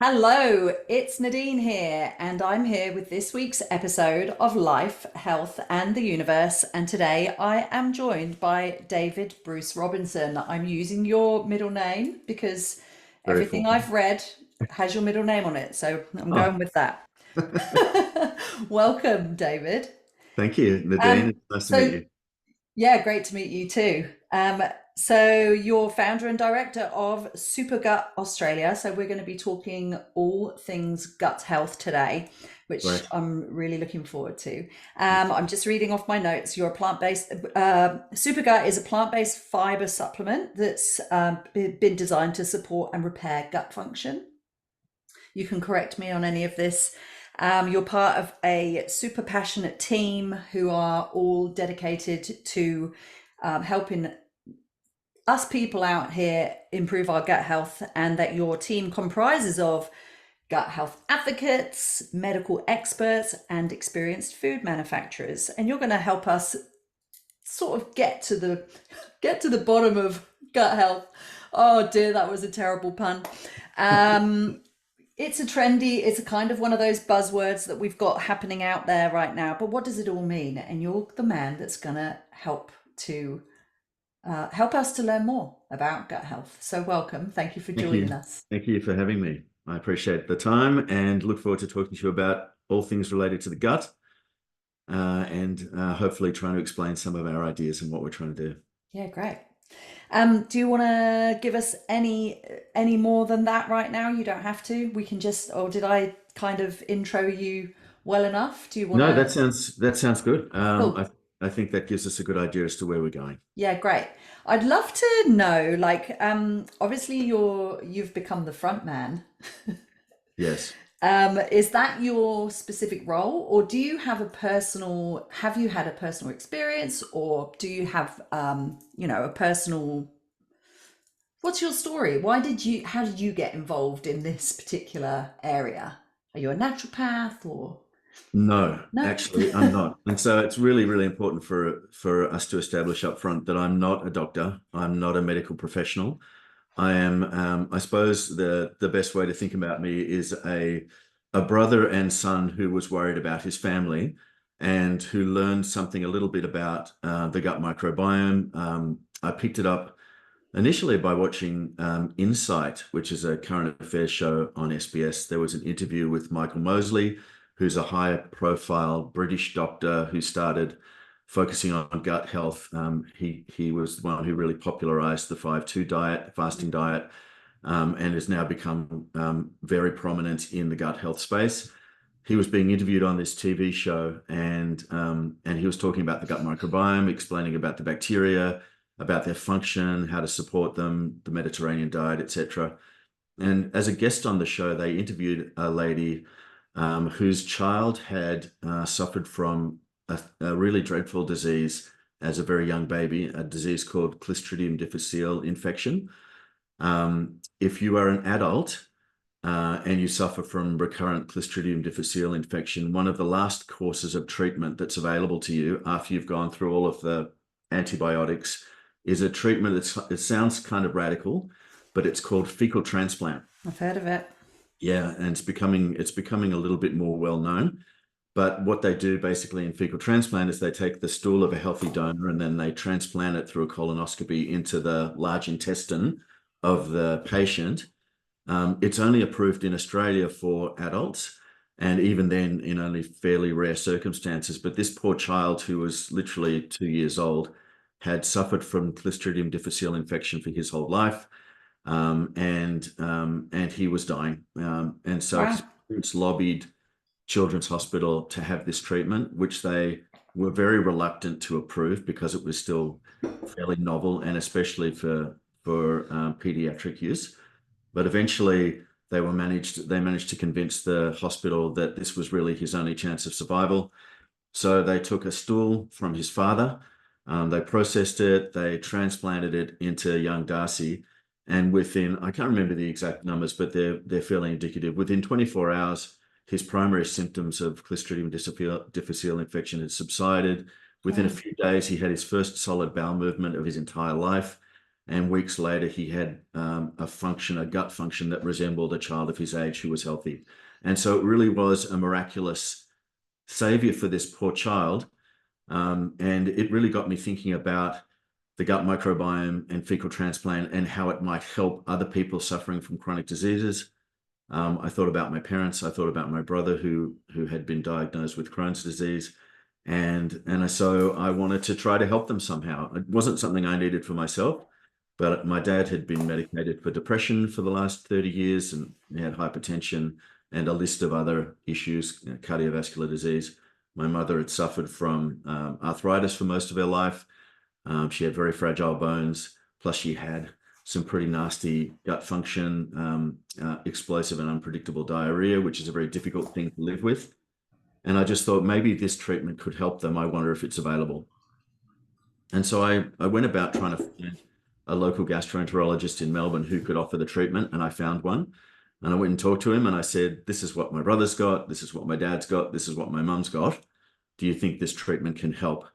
Hello, it's Nadine here, and I'm here with this week's episode of Life, Health, and the Universe. And today I am joined by David Bruce Robinson. I'm using your middle name because Very everything formal. I've read has your middle name on it, so I'm Oh, going with that. Welcome, David. thank you, Nadine. Um, It's nice to meet so you. yeah, great to meet you too. So you're founder and director of Supergut Australia. So we're going to be talking all things gut health today, which Right. I'm really looking forward to. I'm just reading off my notes. You're a plant-based, Supergut is a plant-based fiber supplement that's been designed to support and repair gut function. You can correct me on any of this. You're part of a super passionate team who are all dedicated to helping us people out here improve our gut health, and that your team comprises of gut health advocates, medical experts, and experienced food manufacturers. And you're going to help us sort of get to the bottom of gut health. Oh dear, that was a terrible pun. Um, it's a kind of one of those buzzwords that we've got happening out there right now. But what does it all mean? And you're the man that's going to help us to learn more about gut health. So welcome. Thank you for Thank joining you. us. Thank you for having me. I appreciate the time and look forward to talking to you about all things related to the gut and hopefully trying to explain some of our ideas and what we're trying to do. Yeah, great. Do you want to give us any more than that right now? You don't have to. We can just, or did I kind of intro you well enough? Do you want No, to? that sounds good. Cool. I think that gives us a good idea as to where we're going. Yeah, great. I'd love to know, like, obviously you've become the front man. Yes. Is that your specific role, or have you had a personal experience, or do you have, a personal, what's your story? How did you get involved in this particular area? Are you a naturopath or No, no? actually, I'm not. And so it's really, really important for us to establish up front that I'm not a doctor. I'm not a medical professional. I am, I suppose the best way to think about me is a brother and son who was worried about his family and who learned something a little bit about the gut microbiome. I picked it up initially by watching Insight, which is a current affairs show on SBS. There was an interview with Michael Mosley, who's a high profile British doctor who started focusing on gut health. He was the one who really popularized the 5-2 diet, fasting diet, and has now become very prominent in the gut health space. He was being interviewed on this TV show, and he was talking about the gut microbiome, explaining about the bacteria, about their function, how to support them, the Mediterranean diet, etc. And as a guest on the show, they interviewed a lady whose child had suffered from a really dreadful disease as a very young baby, a disease called Clostridium difficile infection. If you are an adult and you suffer from recurrent Clostridium difficile infection, one of the last courses of treatment that's available to you after you've gone through all of the antibiotics is a treatment it sounds kind of radical, but it's called fecal transplant. I've heard of it. Yeah, and it's becoming a little bit more well known. But what they do basically in fecal transplant is they take the stool of a healthy donor and then they transplant it through a colonoscopy into the large intestine of the patient. It's only approved in Australia for adults, and even then in only fairly rare circumstances. But this poor child, who was literally 2 years old, had suffered from Clostridium difficile infection for his whole life, and he was dying. And so his Wow. parents lobbied Children's Hospital to have this treatment, which they were very reluctant to approve because it was still fairly novel, and especially for pediatric use. But eventually they managed to convince the hospital that this was really his only chance of survival. So they took a stool from his father, they processed it, they transplanted it into young Darcy, and within, I can't remember the exact numbers, but they're fairly indicative. Within 24 hours, his primary symptoms of Clostridium difficile infection had subsided. Within a Wow. few days, he had his first solid bowel movement of his entire life. And weeks later, he had a gut function that resembled a child of his age who was healthy. And so it really was a miraculous savior for this poor child. And it really got me thinking about the gut microbiome and fecal transplant and how it might help other people suffering from chronic diseases. I thought about my parents. I thought about my brother who had been diagnosed with Crohn's disease. So I wanted to try to help them somehow. It wasn't something I needed for myself, but my dad had been medicated for depression for the last 30 years, and he had hypertension and a list of other issues, cardiovascular disease. My mother had suffered from arthritis for most of her life. She had very fragile bones, plus she had some pretty nasty gut function, explosive and unpredictable diarrhea, which is a very difficult thing to live with. And I just thought maybe this treatment could help them. I wonder if it's available. And so I went about trying to find a local gastroenterologist in Melbourne who could offer the treatment, and I found one. And I went and talked to him, and I said, this is what my brother's got, this is what my dad's got, this is what my mum's got. Do you think this treatment can help?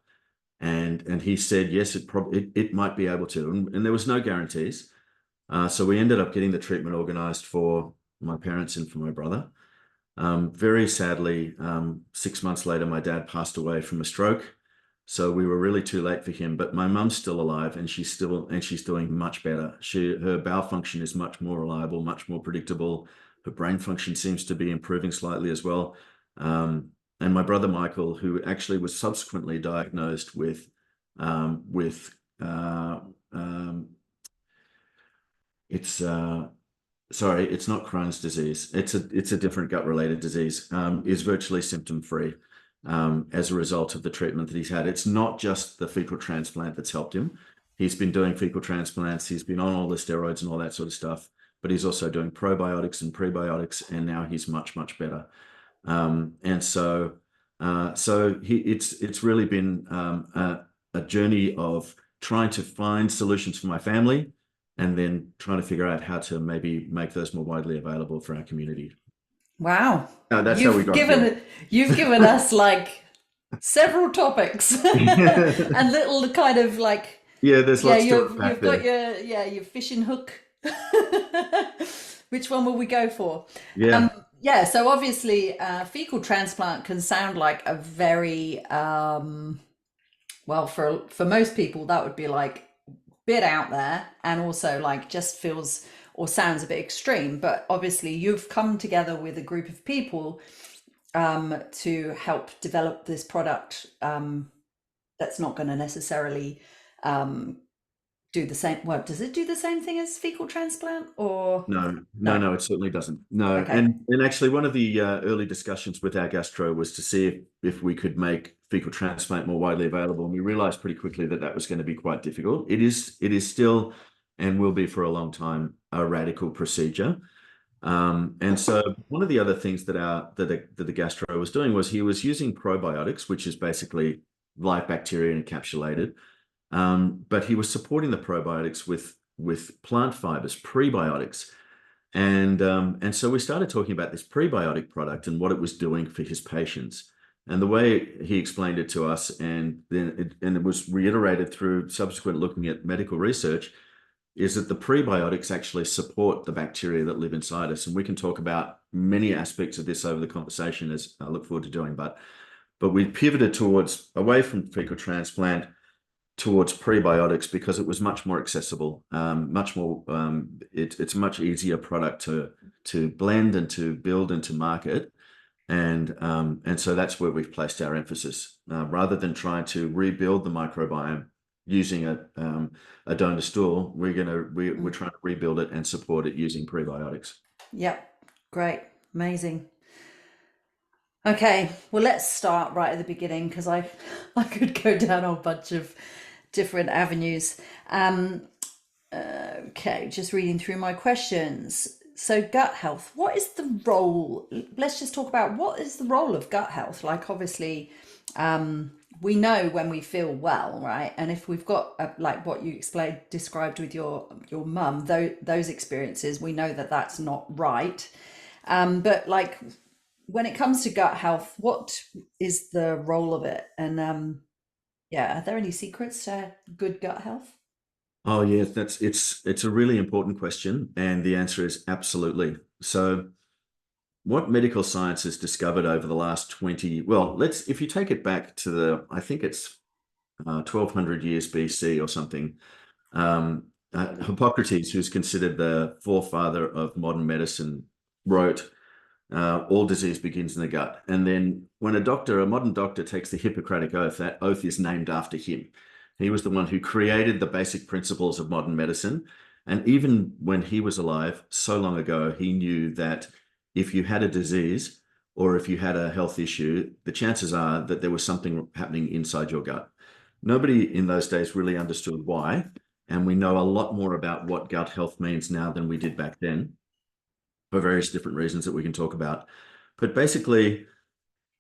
And he said, yes, it might be able to. And there was no guarantees. So we ended up getting the treatment organized for my parents and for my brother. Very sadly, 6 months later, my dad passed away from a stroke. So we were really too late for him, but my mum's still alive, and she's doing much better. Her bowel function is much more reliable, much more predictable. Her brain function seems to be improving slightly as well. And my brother Michael, who actually was subsequently diagnosed with it's not Crohn's disease. It's a different gut-related disease. Is virtually symptom-free as a result of the treatment that he's had. It's not just the fecal transplant that's helped him. He's been doing fecal transplants. He's been on all the steroids and all that sort of stuff, but he's also doing probiotics and prebiotics, and now he's much, much better. It's really been a journey of trying to find solutions for my family, and then trying to figure out how to maybe make those more widely available for our community. Wow. That's how we got here. You've given us like several topics and little kind of like, yeah, there's lots to you've unpack got there. your fishing hook. Which one will we go for? Yeah. So obviously fecal transplant can sound like a very well, for most people that would be like bit out there, and also like just feels or sounds a bit extreme. But obviously you've come together with a group of people to help develop this product that's not going to necessarily do the same. Well, does it do the same thing as fecal transplant, or No, it certainly doesn't. No. Okay. And actually one of the early discussions with our gastro was to see if we could make fecal transplant more widely available, and we realized pretty quickly that was going to be quite difficult. It is still, and will be for a long time, a radical procedure. And so one of the other things that the gastro was doing was he was using probiotics, which is basically live bacteria encapsulated. But he was supporting the probiotics with plant fibers, prebiotics. And so we started talking about this prebiotic product and what it was doing for his patients. And the way he explained it to us, and it was reiterated through subsequent looking at medical research, is that the prebiotics actually support the bacteria that live inside us. And we can talk about many aspects of this over the conversation, as I look forward to doing. But we pivoted away from fecal transplant towards prebiotics because it was much more accessible, much more. It's a much easier product to blend and to build and to market. And so that's where we've placed our emphasis, rather than trying to rebuild the microbiome using a donor stool. We're trying to rebuild it and support it using prebiotics. Yep. Great. Amazing. Okay, well, let's start right at the beginning, because I could go down a whole bunch of different avenues. Okay, just reading through my questions. So gut health, what is the role? Let's just talk about what is the role of gut health. Like, obviously, we know when we feel well, right? And if we've got like what you described with your mum, those experiences, we know that that's not right. But like when it comes to gut health, what is the role of it? And are there any secrets to good gut health? Oh yeah, it's a really important question, and the answer is absolutely. So what medical science has discovered over the last 20, well, if you take it back to I think it's 1200 years BC or something, Hippocrates, who's considered the forefather of modern medicine, wrote, all disease begins in the gut. And then when a modern doctor takes the Hippocratic Oath, that oath is named after him. He was the one who created the basic principles of modern medicine. And even when he was alive, so long ago, he knew that if you had a disease or if you had a health issue, the chances are that there was something happening inside your gut. Nobody in those days really understood why. And we know a lot more about what gut health means now than we did back then, for various different reasons that we can talk about. But basically,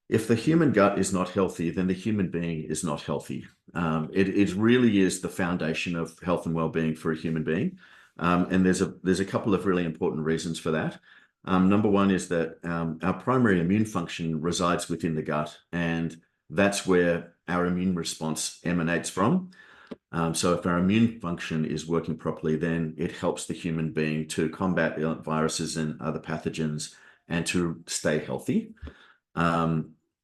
if the human gut is not healthy, then the human being is not healthy. It really is the foundation of health and well-being for a human being. And there's a couple of really important reasons for that. Number one is that our primary immune function resides within the gut, and that's where our immune response emanates from. So if our immune function is working properly, then it helps the human being to combat viruses and other pathogens and to stay healthy.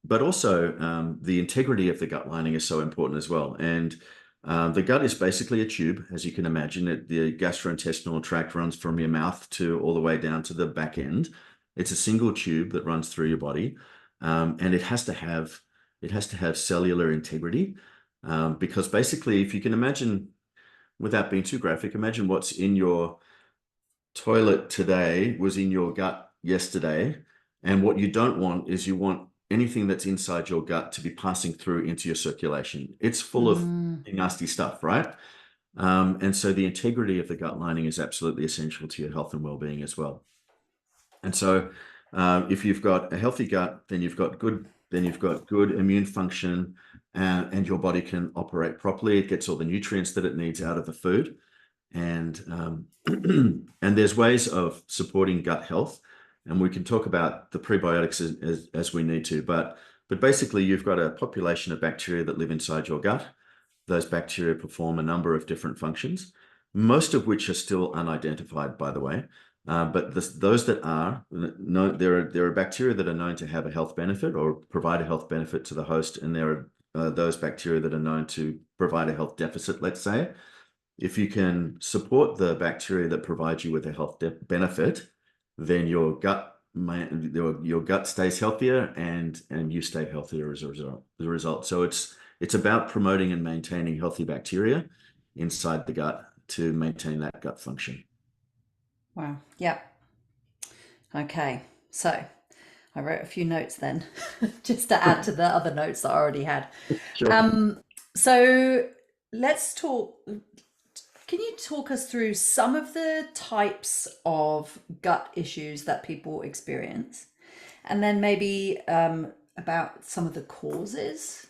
But also the integrity of the gut lining is so important as well. And the gut is basically a tube, as you can imagine. The gastrointestinal tract runs from your mouth to all the way down to the back end. It's a single tube that runs through your body, and it has to have cellular integrity. Because basically, if you can imagine, without being too graphic, imagine what's in your toilet today was in your gut yesterday. And what you don't want is you want anything that's inside your gut to be passing through into your circulation. It's full of nasty stuff, right? And so the integrity of the gut lining is absolutely essential to your health and well-being as well. And so if you've got a healthy gut, then you've got good immune function, and your body can operate properly. It gets all the nutrients that it needs out of the food. And and there's ways of supporting gut health, and we can talk about the prebiotics as we need to. But basically, you've got a population of bacteria that live inside your gut. Those bacteria perform a number of different functions, most of which are still unidentified, by the way. But those that are known, there are bacteria that are known to have a health benefit or provide a health benefit to the host, and there are those bacteria that are known to provide a health deficit, let's say. If you can support the bacteria that provide you with a health benefit, then your gut stays healthier, and you stay healthier as a result. So it's about promoting and maintaining healthy bacteria inside the gut to maintain that gut function. Wow. Yeah. Okay. So I wrote a few notes then, just to add to the other notes that I already had. Sure. So let's talk. Can you talk us through some of the types of gut issues that people experience? And then maybe about some of the causes?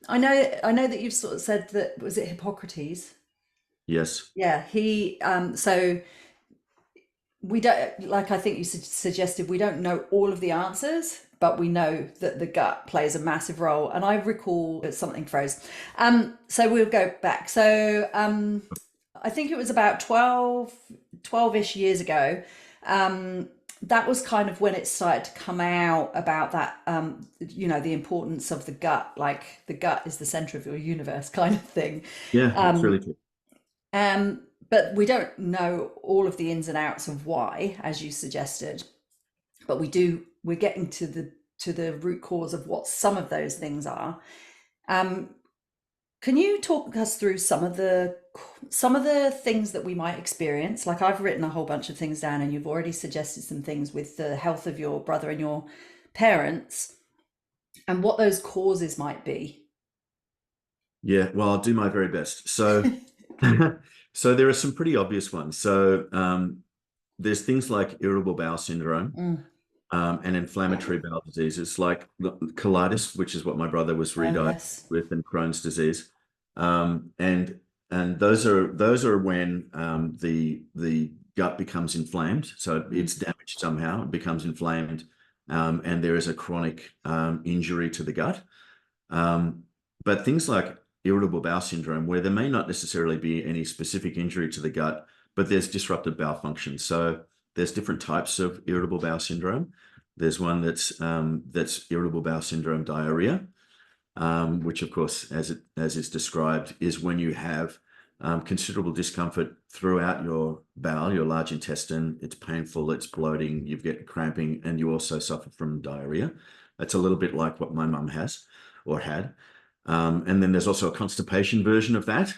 I know that you've sort of said that, was it Hippocrates? Yes. Yeah, he so we don't, like, I think you suggested, we don't know all of the answers, but we know that the gut plays a massive role. And I recall something froze. So we'll go back. So I think it was about 12-ish years ago. That was kind of when it started to come out about that, the importance of the gut, like the gut is the center of your universe kind of thing. Yeah, it's really true. But we don't know all of the ins and outs of why, as you suggested. But we're getting to the root cause of what some of those things are. Can you talk us through some of the things that we might experience? Like, I've written a whole bunch of things down, and you've already suggested some things with the health of your brother and your parents, and what those causes might be. Yeah, well, I'll do my very best. So, so there are some pretty obvious ones. So there's things like irritable bowel syndrome, and inflammatory bowel diseases like colitis, which is what my brother was Oh, re-diagnosed yes. with, and Crohn's disease. And those are when the gut becomes inflamed. So it's damaged somehow, it becomes inflamed, and there is a chronic injury to the gut. But things like irritable bowel syndrome, where there may not necessarily be any specific injury to the gut, but there's disrupted bowel function. So there's different types of irritable bowel syndrome. There's one that's irritable bowel syndrome diarrhea, which of course, as is described, is when you have considerable discomfort throughout your bowel, your large intestine. It's painful, it's bloating, you get cramping, and you also suffer from diarrhea. That's a little bit like what my mum has or had. And then there's also a constipation version of that,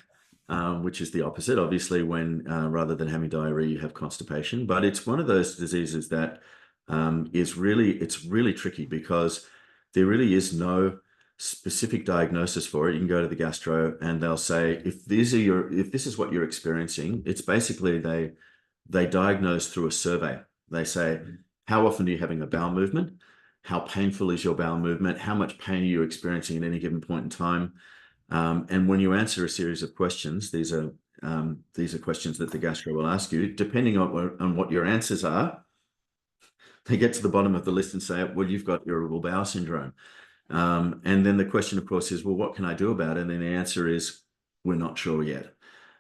which is the opposite, obviously, when rather than having diarrhea, you have constipation. But it's one of those diseases that it's really tricky, because there really is no specific diagnosis for it. You can go to the gastro and they'll say, if this is what you're experiencing, it's basically they diagnose through a survey. They say, how often are you having a bowel movement? How painful is your bowel movement? How much pain are you experiencing at any given point in time? And when you answer a series of questions, these are questions that the gastro will ask you. Depending on what your answers are, they get to the bottom of the list and say, well, you've got irritable bowel syndrome. And then the question, of course, is, well, what can I do about it? And then the answer is, we're not sure yet.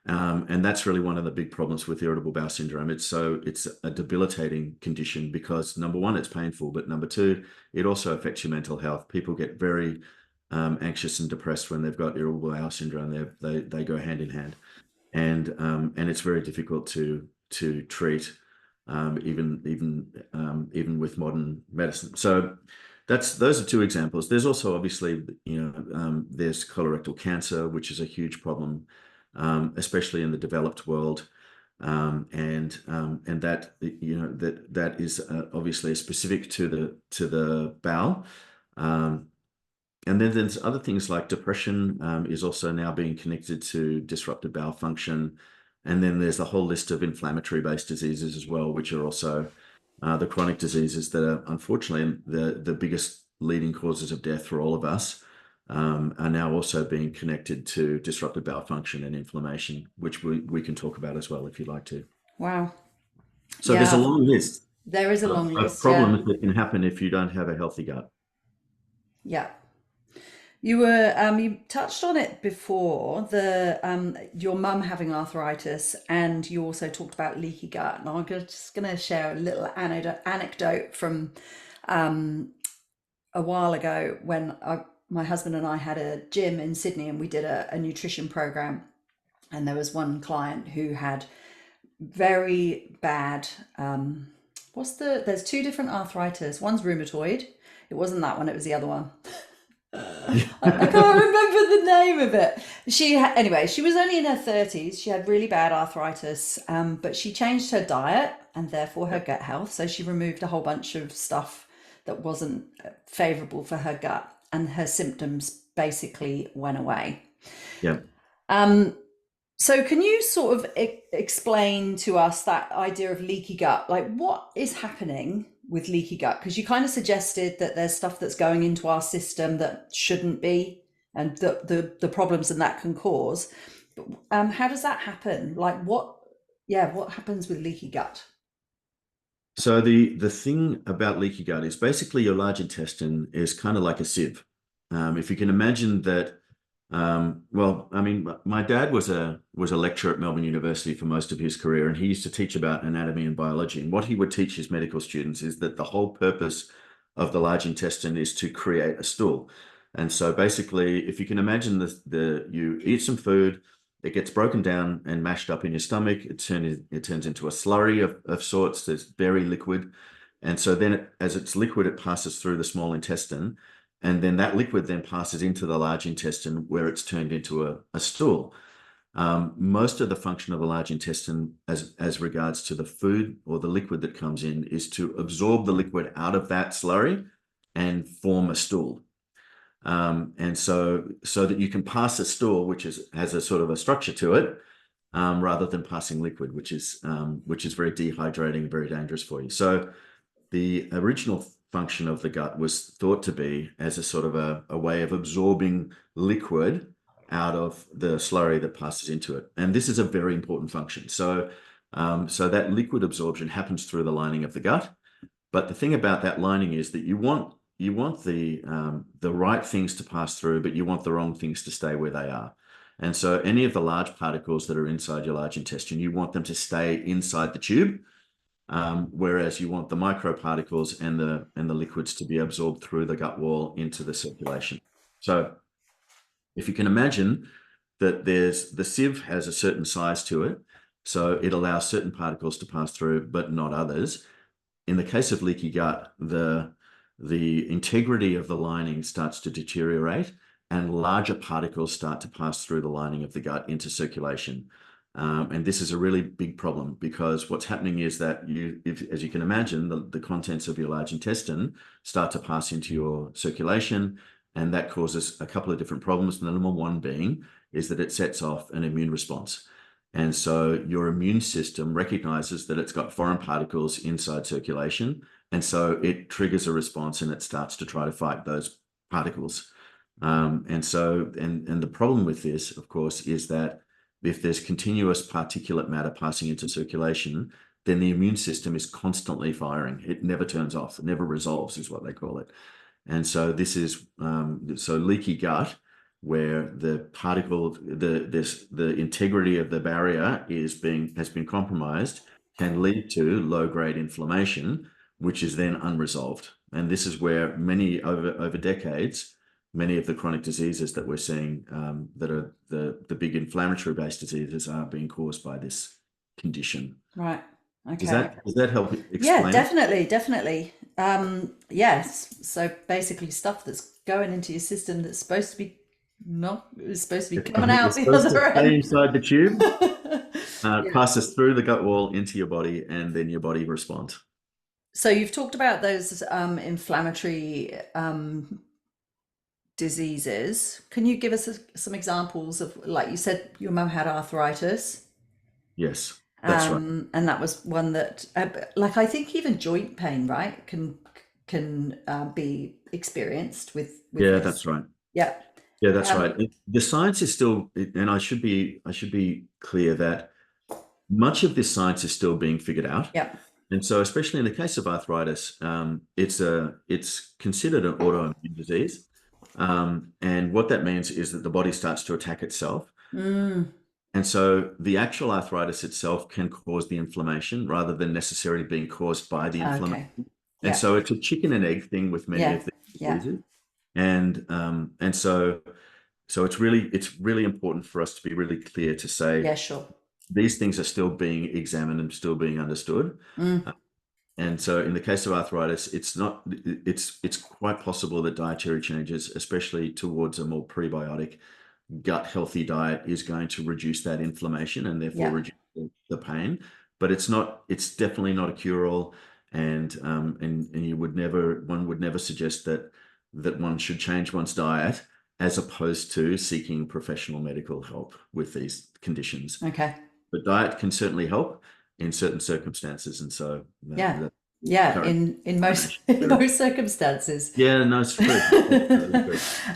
And that's really one of the big problems with irritable bowel syndrome. It's a debilitating condition because, number one, it's painful, but number two, it also affects your mental health. People get very anxious and depressed when they've got irritable bowel syndrome. They go hand in hand, and it's very difficult to treat, even with modern medicine. So those are two examples. There's also, obviously, there's colorectal cancer, which is a huge problem, especially in the developed world, and that that is obviously specific to the bowel. And then there's other things like depression is also now being connected to disrupted bowel function. And then there's a whole list of inflammatory-based diseases as well, which are also the chronic diseases that are, unfortunately, the biggest leading causes of death for all of us, are now also being connected to disrupted bowel function and inflammation, which we can talk about as well if you'd like to. Wow. So there's a long list There is a long of list. problems that can happen if you don't have a healthy gut. Yeah. You touched on it before, your mum having arthritis, and you also talked about leaky gut. And I'm just going to share a little anecdote from a while ago when my husband and I had a gym in Sydney, and we did a nutrition program. And there was one client who had very bad, there's two different arthritis. One's rheumatoid. It wasn't that one, it was the other one. I can't remember the name of it. Anyway, she was only in her 30s. She had really bad arthritis, but she changed her diet and therefore her gut health. So she removed a whole bunch of stuff that wasn't favorable for her gut, and her symptoms basically went away. Yeah. So can you sort of explain to us that idea of leaky gut? Like, what is happening with leaky gut? Because you kind of suggested that there's stuff that's going into our system that shouldn't be, and the problems that can cause. But how does that happen? Like, what happens with leaky gut? So the thing about leaky gut is basically your large intestine is kind of like a sieve. If you can imagine that. My dad was a lecturer at Melbourne University for most of his career, and he used to teach about anatomy and biology. And what he would teach his medical students is that the whole purpose of the large intestine is to create a stool. And so basically, if you can imagine you eat some food, it gets broken down and mashed up in your stomach. It turns into a slurry of sorts that's very liquid. And so then as it's liquid, it passes through the small intestine. And then that liquid then passes into the large intestine, where it's turned into a stool. Most of the function of the large intestine as regards to the food or the liquid that comes in is to absorb the liquid out of that slurry and form a stool. And so that you can pass a stool, which has a sort of a structure to it, rather than passing liquid, which is very dehydrating, very dangerous for you. So the original function of the gut was thought to be as a sort of a way of absorbing liquid out of the slurry that passes into it. And this is a very important function. So that liquid absorption happens through the lining of the gut. But the thing about that lining is that you want the right things to pass through, but you want the wrong things to stay where they are. And so any of the large particles that are inside your large intestine, you want them to stay inside the tube, whereas you want the microparticles and the liquids to be absorbed through the gut wall into the circulation. So if you can imagine that the sieve has a certain size to it, so it allows certain particles to pass through, but not others. In the case of leaky gut, the integrity of the lining starts to deteriorate, and larger particles start to pass through the lining of the gut into circulation. And this is a really big problem, because what's happening is that as you can imagine, the contents of your large intestine start to pass into your circulation, and that causes a couple of different problems. The number one being is that it sets off an immune response. And so your immune system recognizes that it's got foreign particles inside circulation, and so it triggers a response and it starts to try to fight those particles. And the problem with this, of course, is that if there's continuous particulate matter passing into circulation, then the immune system is constantly firing. It never turns off. It never resolves, is what they call it. And so this is so leaky gut, where the integrity of the barrier has been compromised, can lead to low-grade inflammation, which is then unresolved. And this is where over decades, many of the chronic diseases that we're seeing, that are the big inflammatory based diseases, are being caused by this condition. Right. Okay. Does that help explain? Yeah, definitely. Yes. So basically stuff that's going into your system that's supposed to be coming out the other end. Stay inside the tube, passes through the gut wall into your body, and then your body responds. So you've talked about those inflammatory diseases. Can you give us some examples of, like you said, your mum had arthritis? Yes, that's right. And that was one that, like, I think even joint pain, right, can be experienced with Yeah, this. that's right. Yeah. Yeah, that's right. The science is still, and I should be clear that much of this science is still being figured out. Yeah. And so, especially in the case of arthritis, it's considered an autoimmune disease. And what that means is that the body starts to attack itself. And so the actual arthritis itself can cause the inflammation rather than necessarily being caused by the inflammation. Okay. And so it's a chicken and egg thing with many of these diseases. And so it's really important for us to be really clear to say, Yeah, sure. These things are still being examined and still being understood. And so in the case of arthritis, it's quite possible that dietary changes, especially towards a more prebiotic, gut healthy diet, is going to reduce that inflammation and therefore reduce the pain. But it's definitely not a cure-all. And one would never suggest that one should change one's diet as opposed to seeking professional medical help with these conditions. Okay. But diet can certainly help in certain circumstances, and so in most circumstances. Yeah, no, it's true.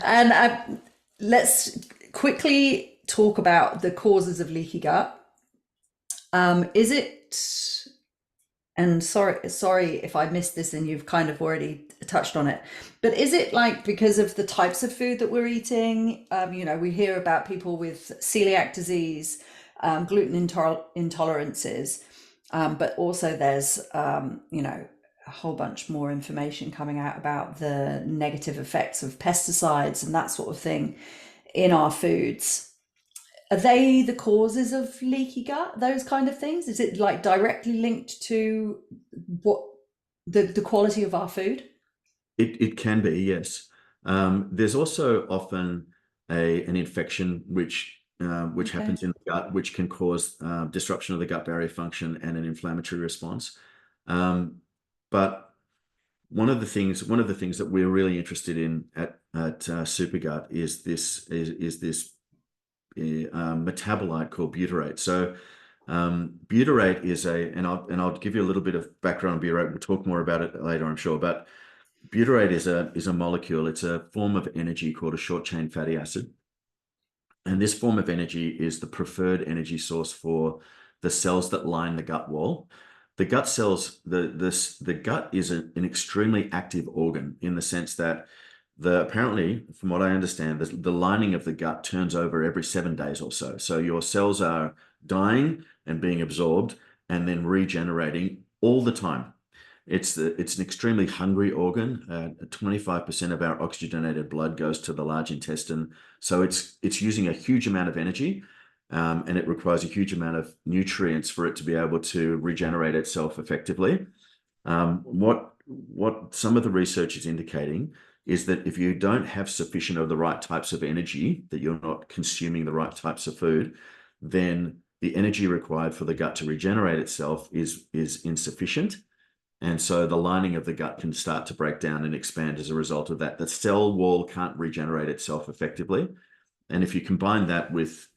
And let's quickly talk about the causes of leaky gut. Is it? And sorry if I missed this and you've kind of already touched on it, but is it like because of the types of food that we're eating? We hear about people with celiac disease, gluten intolerances, but also there's, a whole bunch more information coming out about the negative effects of pesticides and that sort of thing in our foods. Are they the causes of leaky gut, those kind of things? Is it like directly linked to what the quality of our food? It can be, yes. There's also often an infection which happens in the gut, which can cause disruption of the gut barrier function and an inflammatory response. But one of the things that we're really interested in at Supergut is this metabolite called butyrate. So butyrate is and I'll give you a little bit of background on butyrate. We'll talk more about it later, I'm sure. But butyrate is a molecule. It's a form of energy called a short chain fatty acid. And this form of energy is the preferred energy source for the cells that line the gut wall. the gut cells, the gut is an extremely active organ in the sense that apparently, from what I understand, the lining of the gut turns over every 7 days or so. So your cells are dying and being absorbed and then regenerating all the time. It's an extremely hungry organ. 25% of our oxygenated blood goes to the large intestine. So it's using a huge amount of energy, and it requires a huge amount of nutrients for it to be able to regenerate itself effectively. What some of the research is indicating is that if you don't have sufficient of the right types of energy, that you're not consuming the right types of food, then the energy required for the gut to regenerate itself is insufficient. And so the lining of the gut can start to break down and expand as a result of that. The cell wall can't regenerate itself effectively. And if you combine that with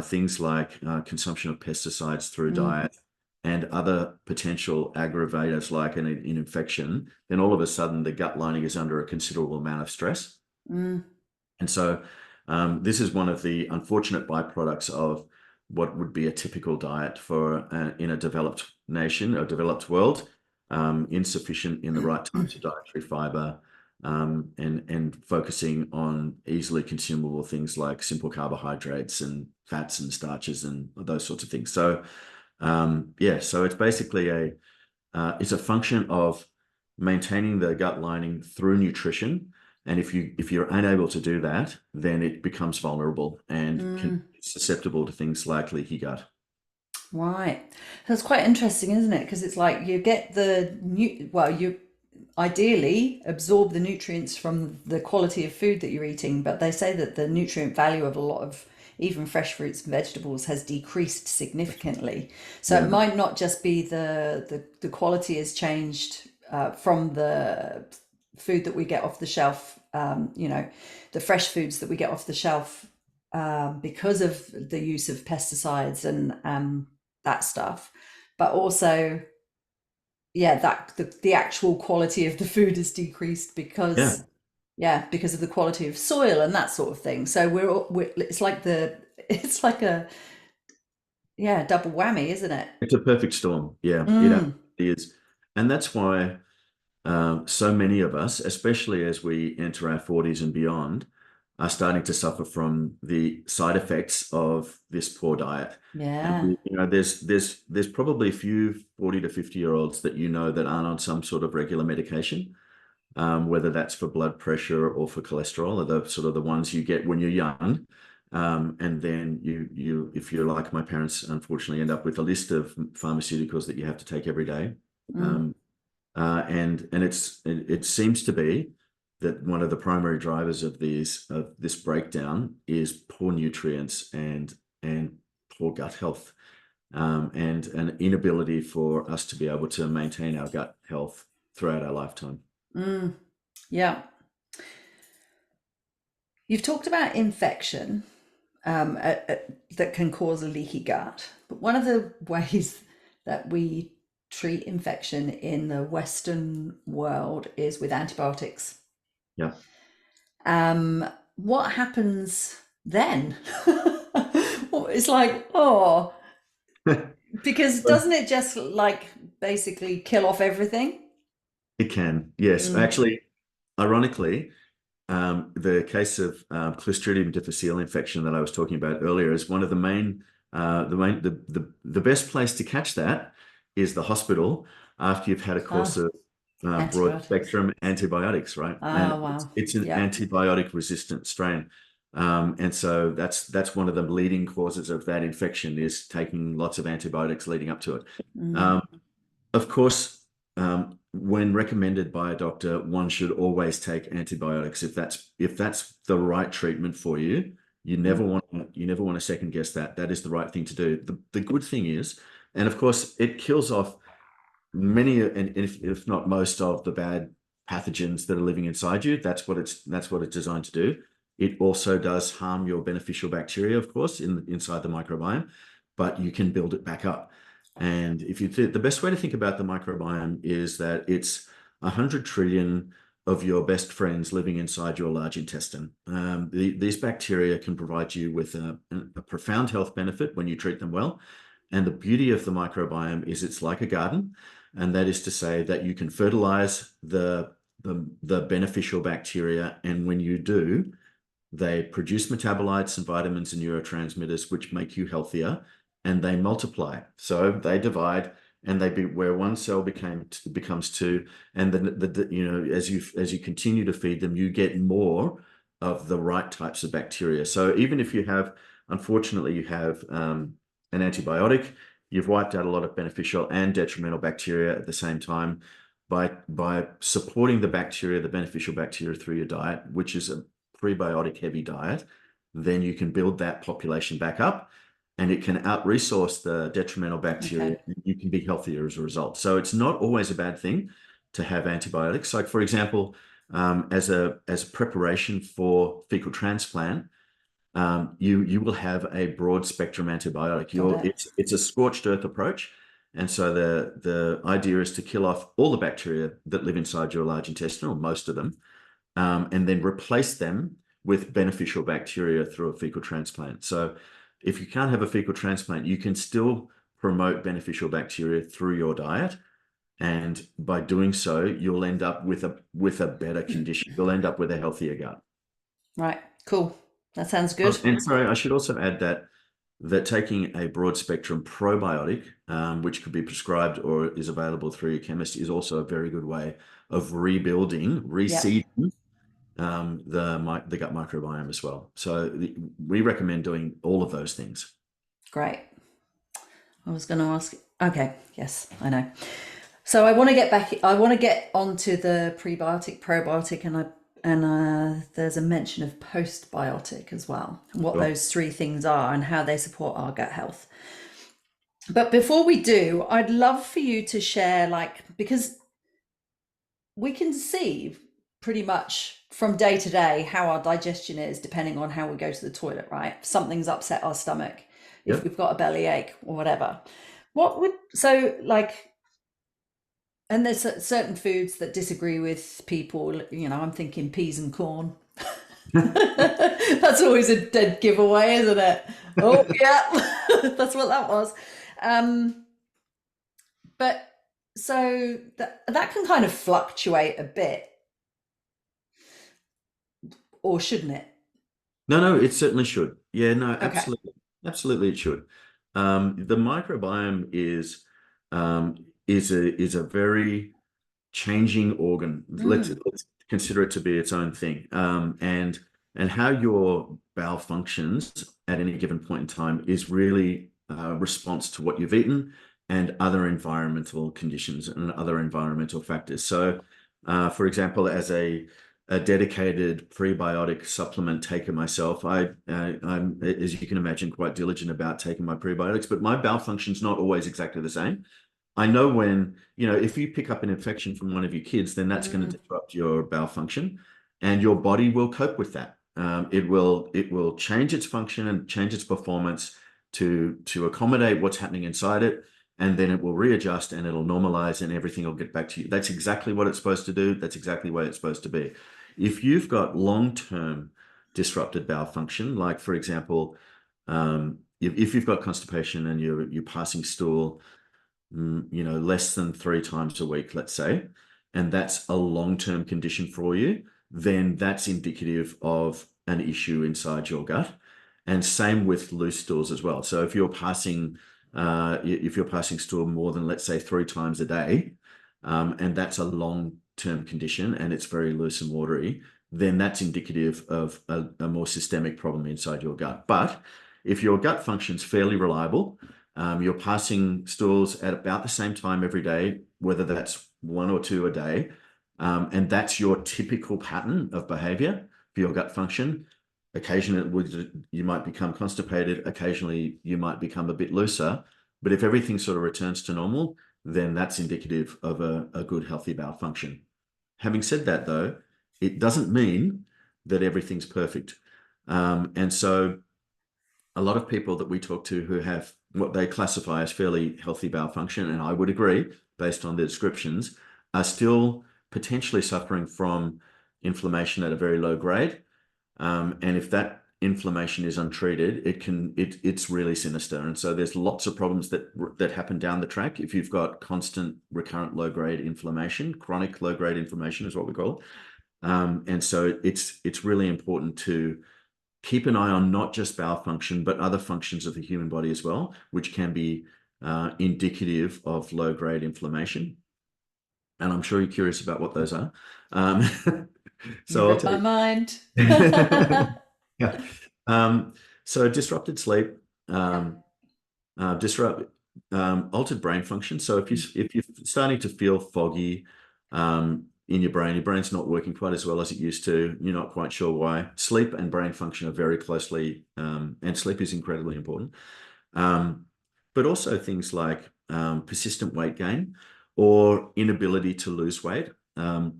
things like consumption of pesticides through diet and other potential aggravators like an infection, then all of a sudden the gut lining is under a considerable amount of stress. And so this is one of the unfortunate byproducts of what would be a typical diet for in a developed nation, a developed world. Insufficient in the right types of dietary fiber, and focusing on easily consumable things like simple carbohydrates and fats and starches and those sorts of things. So so it's basically it's a function of maintaining the gut lining through nutrition. And if you're unable to do that, then it becomes vulnerable and can be susceptible to things like leaky gut. Right. That's quite interesting, isn't it? Because it's like you get you ideally absorb the nutrients from the quality of food that you're eating, but they say that the nutrient value of a lot of even fresh fruits and vegetables has decreased significantly. So it might not just be the quality has changed from the food that we get off the shelf, the fresh foods that we get off the shelf because of the use of pesticides and that stuff, but also that the actual quality of the food has decreased because of the quality of soil and that sort of thing. So it's like a double whammy, isn't it? It's a perfect storm. Yeah, it absolutely is. And that's why so many of us, especially as we enter our 40s and beyond, are starting to suffer from the side effects of this poor diet. Yeah. And there's probably a few 40 to 50-year-olds that that aren't on some sort of regular medication, whether that's for blood pressure or for cholesterol, are the sort of the ones you get when you're young. And then if you're like my parents, unfortunately end up with a list of pharmaceuticals that you have to take every day. And it seems to be that one of the primary drivers of this breakdown is poor nutrients and poor gut health, and an inability for us to be able to maintain our gut health throughout our lifetime. Yeah. You've talked about infection that can cause a leaky gut, but one of the ways that we treat infection in the Western world is with antibiotics. Yeah. What happens then? It's like, because doesn't it just like basically kill off everything? It can, yes. Actually, ironically, the case of Clostridium difficile infection that I was talking about earlier is one of the best place to catch that is the hospital after you've had a course of broad spectrum antibiotics, right? And Wow. it's an antibiotic resistant strain. And so that's one of the leading causes of that infection is taking lots of antibiotics leading up to it. Of course, when recommended by a doctor, one should always take antibiotics if that's the right treatment for you. You never want to second guess that. That is the right thing to do. The good thing is, and of course, it kills off many, and if not most, of the bad pathogens that are living inside you. That's what it's designed to do. It also does harm your beneficial bacteria, of course, inside the microbiome, but you can build it back up. And the best way to think about the microbiome is that it's 100 trillion of your best friends living inside your large intestine. These bacteria can provide you with a profound health benefit when you treat them well. And the beauty of the microbiome is it's like a garden. And that is to say that you can fertilize the beneficial bacteria. And when you do, they produce metabolites and vitamins and neurotransmitters, which make you healthier, and they multiply. So they divide, and where one cell becomes two, and then as you continue to feed them, you get more of the right types of bacteria. So even if unfortunately, you have an antibiotic, you've wiped out a lot of beneficial and detrimental bacteria at the same time by supporting the beneficial bacteria through your diet, which is a prebiotic heavy diet. Then you can build that population back up, and it can out-resource the detrimental bacteria. Okay. And you can be healthier as a result. So it's not always a bad thing to have antibiotics. Like, for example, as a preparation for fecal transplant, you will have a broad spectrum antibiotic. Got it. It's a scorched earth approach. And so the idea is to kill off all the bacteria that live inside your large intestine, or most of them, and then replace them with beneficial bacteria through a fecal transplant. So if you can't have a fecal transplant, you can still promote beneficial bacteria through your diet. And by doing so, you'll end up with a better condition. You'll end up with a healthier gut. Right. Cool. That sounds Oh, good. and sorry, I should also add that taking a broad spectrum probiotic, which could be prescribed or is available through your chemist, is also a very good way of Yep. reseeding the gut microbiome as well. So we recommend doing all of those things. Great. I was going to ask. Okay. Yes, I know. So I want to get back. I want to get onto the prebiotic, probiotic, and there's a mention of postbiotic as well, and what Sure. those three things are and how they support our gut health. But before we do, I'd love for you to share, because we can see pretty much from day to day how our digestion is depending on how we go to the toilet, right? If something's upset our stomach, if Yep. we've got a belly ache or whatever. What would, so like, and there's certain foods that disagree with people, I'm thinking peas and corn. That's always a dead giveaway, isn't it? Oh, yeah, that's what that was. Um, but so that can kind of fluctuate a bit, or shouldn't it? No, it certainly should. Yeah, no, Okay. absolutely. Absolutely it should. The microbiome is a very changing organ. Let's Mm, consider it to be its own thing. And how your bowel functions at any given point in time is really a response to what you've eaten and other environmental conditions and other environmental factors. So, for example, as a dedicated prebiotic supplement taker myself, I'm, as you can imagine, quite diligent about taking my prebiotics, but my bowel function's not always exactly the same. I know when, if you pick up an infection from one of your kids, then that's going to mm, disrupt your bowel function, and your body will cope with that. It will change its function and change its performance to accommodate what's happening inside it, and then it will readjust and it'll normalize and everything will get back to you. That's exactly what it's supposed to do. That's exactly where it's supposed to be. If you've got long-term disrupted bowel function, like for example, if you've got constipation and you're passing stool less than 3 times a week, let's say, and that's a long-term condition for you, then that's indicative of an issue inside your gut. And same with loose stools as well. So if you're passing stool more than, let's say, 3 times a day, and that's a long-term condition and it's very loose and watery, then that's indicative of a more systemic problem inside your gut. But if your gut function's fairly reliable, you're passing stools at about the same time every day, whether that's 1 or 2 a day, and that's your typical pattern of behavior for your gut function. Occasionally, you might become constipated. Occasionally, you might become a bit looser. But if everything sort of returns to normal, then that's indicative of a good, healthy bowel function. Having said that, though, it doesn't mean that everything's perfect. And so a lot of people that we talk to who have what they classify as fairly healthy bowel function, and I would agree, based on the descriptions, are still potentially suffering from inflammation at a very low grade. And if that inflammation is untreated, it's really sinister. And so there's lots of problems that happen down the track if you've got constant recurrent low-grade inflammation. Chronic low-grade inflammation is what we call it. And so it's really important to keep an eye on not just bowel function, but other functions of the human body as well, which can be indicative of low-grade inflammation. And I'm sure you're curious about what those are. Um, You so I'll read tell my you. mind. Yeah. So disrupted sleep, Yeah. disrupt altered brain function. So if you're starting to feel foggy in your brain's not working quite as well as it used to, you're not quite sure why. Sleep and brain function are very closely, and sleep is incredibly important. Um, but also things like persistent weight gain or inability to lose weight. Mm.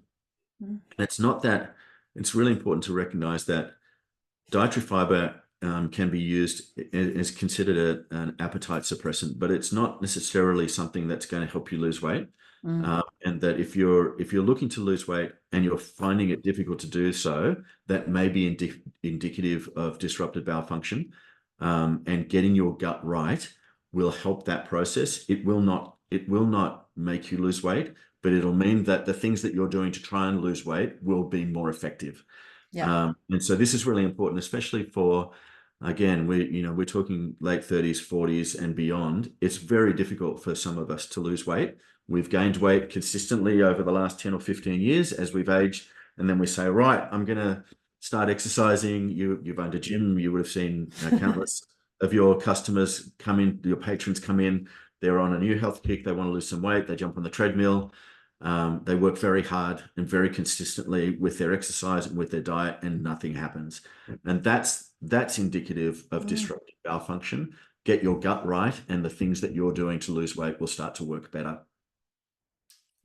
It's not that, it's really important to recognize that dietary fiber can be used is considered an appetite suppressant, but it's not necessarily something that's going to help you lose weight. Mm. And that if you're looking to lose weight and you're finding it difficult to do so, that may be indicative of disrupted bowel function. And getting your gut right will help that process. It will not make you lose weight, but it'll mean that the things that you're doing to try and lose weight will be more effective. Yeah. And so this is really important, especially for, again, we're talking late 30s, 40s and beyond. It's very difficult for some of us to lose weight. We've gained weight consistently over the last 10 or 15 years as we've aged. And then we say, right, I'm going to start exercising. You've owned a gym. You would have seen countless of your customers come in, your patrons come in. They're on a new health kick. They want to lose some weight. They jump on the treadmill. They work very hard and very consistently with their exercise and with their diet, and nothing happens. And that's indicative of Mm. disrupted bowel function. Get your gut right, and the things that you're doing to lose weight will start to work better.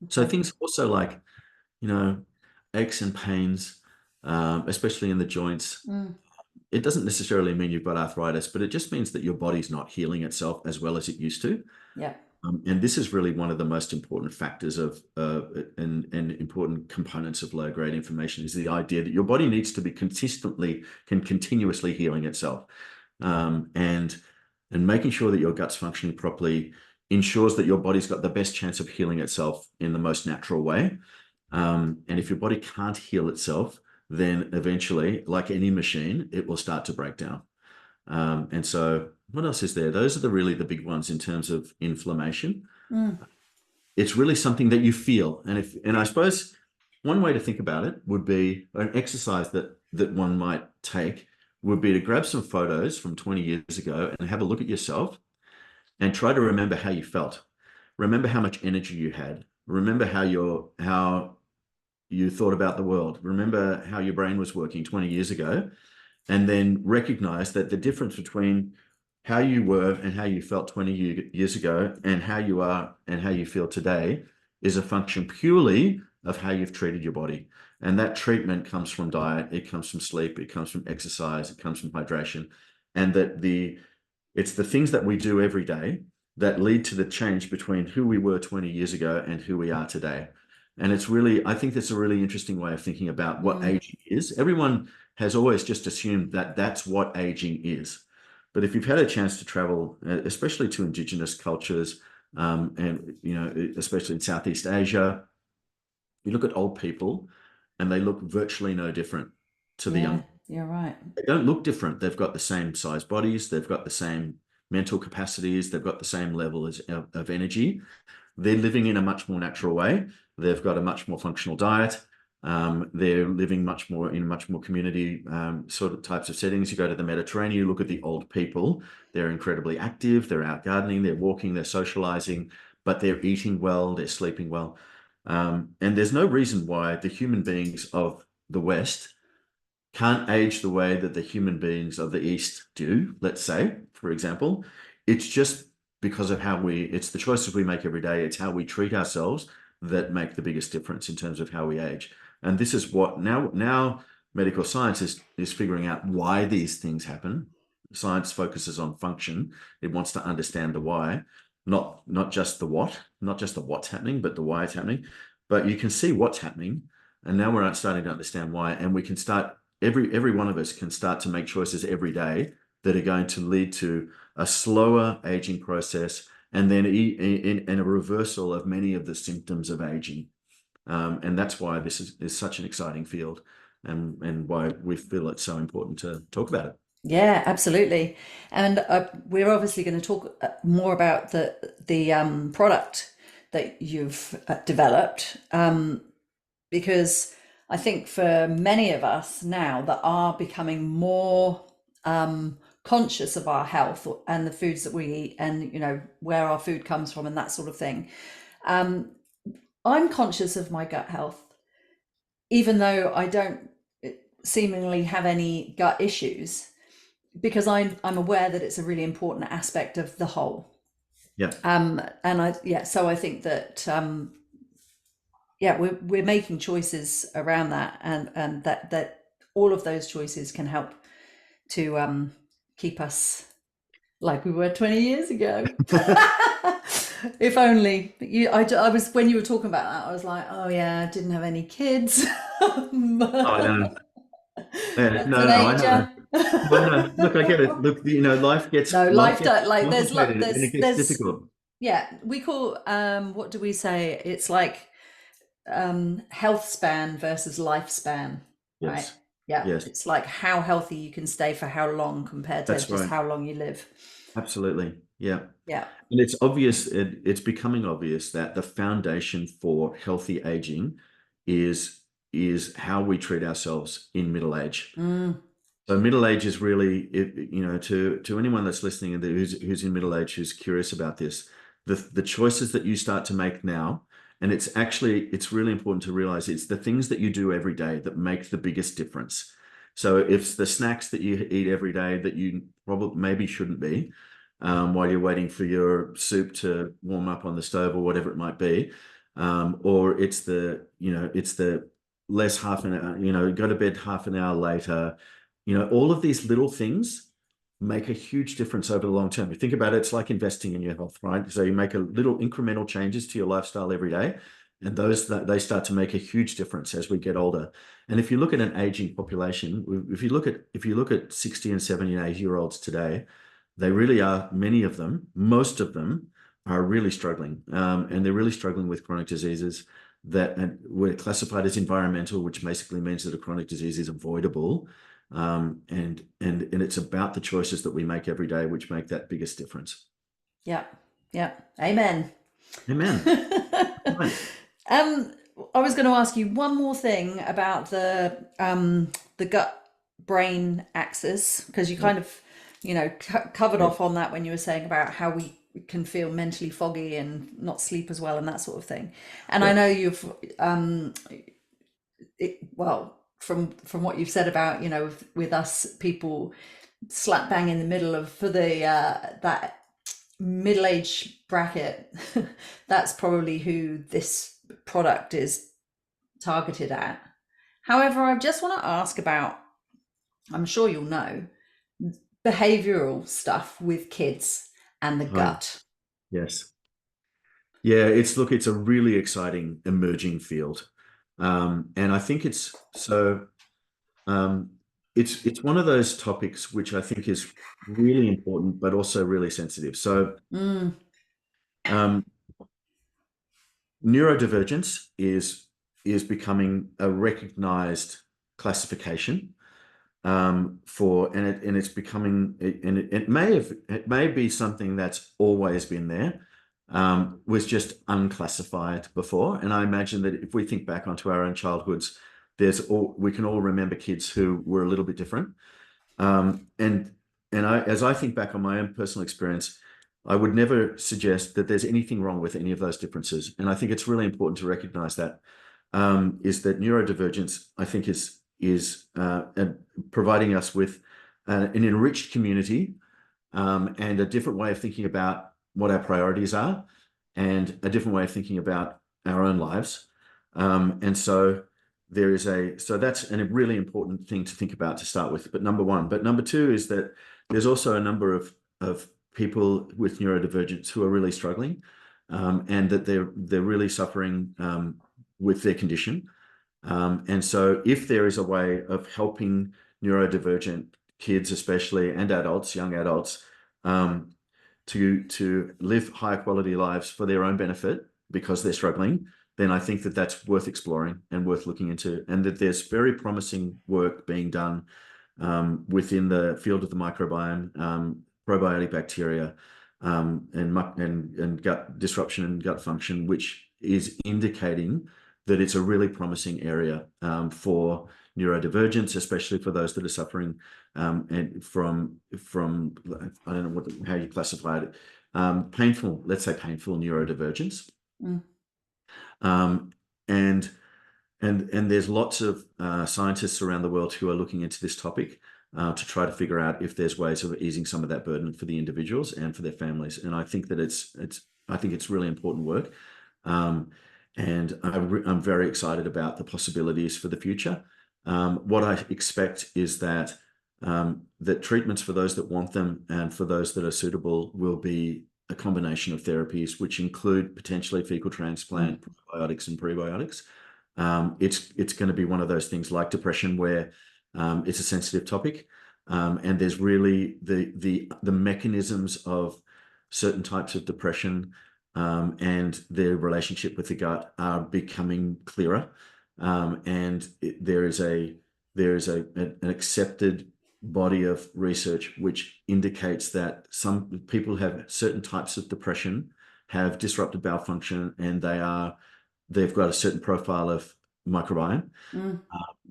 So Okay. things also like, you know, aches and pains, especially in the joints. Mm. It doesn't necessarily mean you've got arthritis, but it just means that your body's not healing itself as well as it used to. Yeah. And this is really one of the most important factors of and important components of low-grade inflammation is the idea that your body needs to be continuously healing itself, and making sure that your gut's functioning properly ensures that your body's got the best chance of healing itself in the most natural way. And if your body can't heal itself, then eventually, like any machine, it will start to break down. And so what else is there? Those are really the big ones in terms of inflammation. Mm. It's really something that you feel. And I suppose one way to think about it would be an exercise that one might take would be to grab some photos from 20 years ago and have a look at yourself and try to remember how you felt. Remember how much energy you had. Remember how you thought about the world. Remember how your brain was working 20 years ago, and then recognize that the difference between how you were and how you felt 20 years ago and how you are and how you feel today is a function purely of how you've treated your body. And that treatment comes from diet, it comes from sleep, it comes from exercise, it comes from hydration. And it's the things that we do every day that lead to the change between who we were 20 years ago and who we are today. And I think that's a really interesting way of thinking about what Mm. aging is. Everyone has always just assumed that that's what aging is. But if you've had a chance to travel, especially to indigenous cultures, and especially in Southeast Asia, you look at old people and they look virtually no different to the Yeah. young. You're right. They don't look different. They've got the same size bodies. They've got the same mental capacities. They've got the same level of energy. They're living in a much more natural way. They've got a much more functional diet. They're living in much more community sort of types of settings. You go to the Mediterranean, you look at the old people. They're incredibly active. They're out gardening. They're walking. They're socializing. But they're eating well. They're sleeping well. And there's no reason why the human beings of the West can't age the way that the human beings of the East do, let's say, for example. It's just because of it's the choices we make every day. It's how we treat ourselves that make the biggest difference in terms of how we age. And this is what now medical science is figuring out why these things happen. Science focuses on function. It wants to understand the why, not just the what, not just the what's happening, but the why it's happening. But you can see what's happening. And now we're starting to understand why, and we can start every one of us can start to make choices every day that are going to lead to a slower aging process, and then in a reversal of many of the symptoms of aging. And that's why this is such an exciting field, and why we feel it's so important to talk about it. Yeah, absolutely. And we're obviously going to talk more about the product that you've developed, because I think for many of us now that are becoming more conscious of our health and the foods that we eat, and where our food comes from and that sort of thing. I'm conscious of my gut health, even though I don't seemingly have any gut issues, because I'm aware that it's a really important aspect of the whole. Yeah. So I think that we're making choices around that, and that all of those choices can help to keep us like we were 20 years ago. If only I was, when you were talking about that, I was like, oh yeah, I didn't have any kids. Oh, I know. Yeah, That's an no, I know. ager. Well, no, look, I get it. Look, life gets No, life don't like complicated and it gets there's difficult. yeah, we call what do we say? It's like health span versus lifespan, right? Yes, Yeah, yes, it's like how healthy you can stay for how long compared to that's just right. how long you live. Absolutely. Yeah. Yeah. And it's obvious, it's becoming obvious that the foundation for healthy aging is how we treat ourselves in middle age. Mm, So middle age is really, to anyone that's listening and who's in middle age, who's curious about this, the choices that you start to make now, and it's really important to realize it's the things that you do every day that make the biggest difference. So it's the snacks that you eat every day that you probably maybe shouldn't be, while you're waiting for your soup to warm up on the stove or whatever it might be, or it's the less half an hour, go to bed half an hour later. All of these little things make a huge difference over the long term. You think about it, it's like investing in your health, right? So you make a little incremental changes to your lifestyle every day, and they start to make a huge difference as we get older. And if you look at an aging population, if you look at 60 and 70 and 80-year-olds today, they really are, many of them, most of them are really struggling. And they're really struggling with chronic diseases that were classified as environmental, which basically means that a chronic disease is avoidable. And it's about the choices that we make every day, which make that biggest difference. yeah. Yeah. Amen. Amen. Right. Um, I was going to ask you one more thing about the gut brain axis, because you Yeah. kind of covered Yeah. off on that when you were saying about how we can feel mentally foggy and not sleep as well and that sort of thing. And I Yeah. know you've well, from what you've said about with us people slap bang in the middle of for the that middle age bracket, that's probably who this product is targeted at. However, I just want to ask about, I'm sure you'll know, behavioral stuff with kids and the Oh, gut. yes. Yeah, it's a really exciting emerging field. And I think um, it's one of those topics which I think is really important, but also really sensitive. So Mm, um, neurodivergence is becoming a recognized classification, and it's becoming, and it may be something that's always been there, was just unclassified before. And I imagine that if we think back onto our own childhoods, we can all remember kids who were a little bit different. And as I think back on my own personal experience, I would never suggest that there's anything wrong with any of those differences. And I think it's really important to recognize that, is that neurodivergence, I think, is providing us with an enriched community, and a different way of thinking about what our priorities are, and a different way of thinking about our own lives. And so that's a really important thing to think about to start with, but number one. But number two is that there's also a number of people with neurodivergence who are really struggling, and that they're really suffering with their condition. And so if there is a way of helping neurodivergent kids, especially, and adults, young adults, to live higher quality lives for their own benefit because they're struggling, then I think that that's worth exploring and worth looking into, and that there's very promising work being done within the field of the microbiome, probiotic bacteria, and gut disruption and gut function, which is indicating that it's a really promising area for neurodivergence, especially for those that are suffering and from I don't know how you classify it, painful, let's say painful neurodivergence. Um, and there's lots of scientists around the world who are looking into this topic to try to figure out if there's ways of easing some of that burden for the individuals and for their families. And I think that I think it's really important work. And I'm very excited about the possibilities for the future. What I expect is that that treatments for those that want them and for those that are suitable will be a combination of therapies, which include potentially fecal transplant, probiotics and prebiotics. It's going to be one of those things like depression where it's a sensitive topic, and there's really the mechanisms of certain types of depression and their relationship with the gut are becoming clearer, and there is an accepted body of research which indicates that some people have certain types of depression, have disrupted bowel function, and they've got a certain profile of microbiome.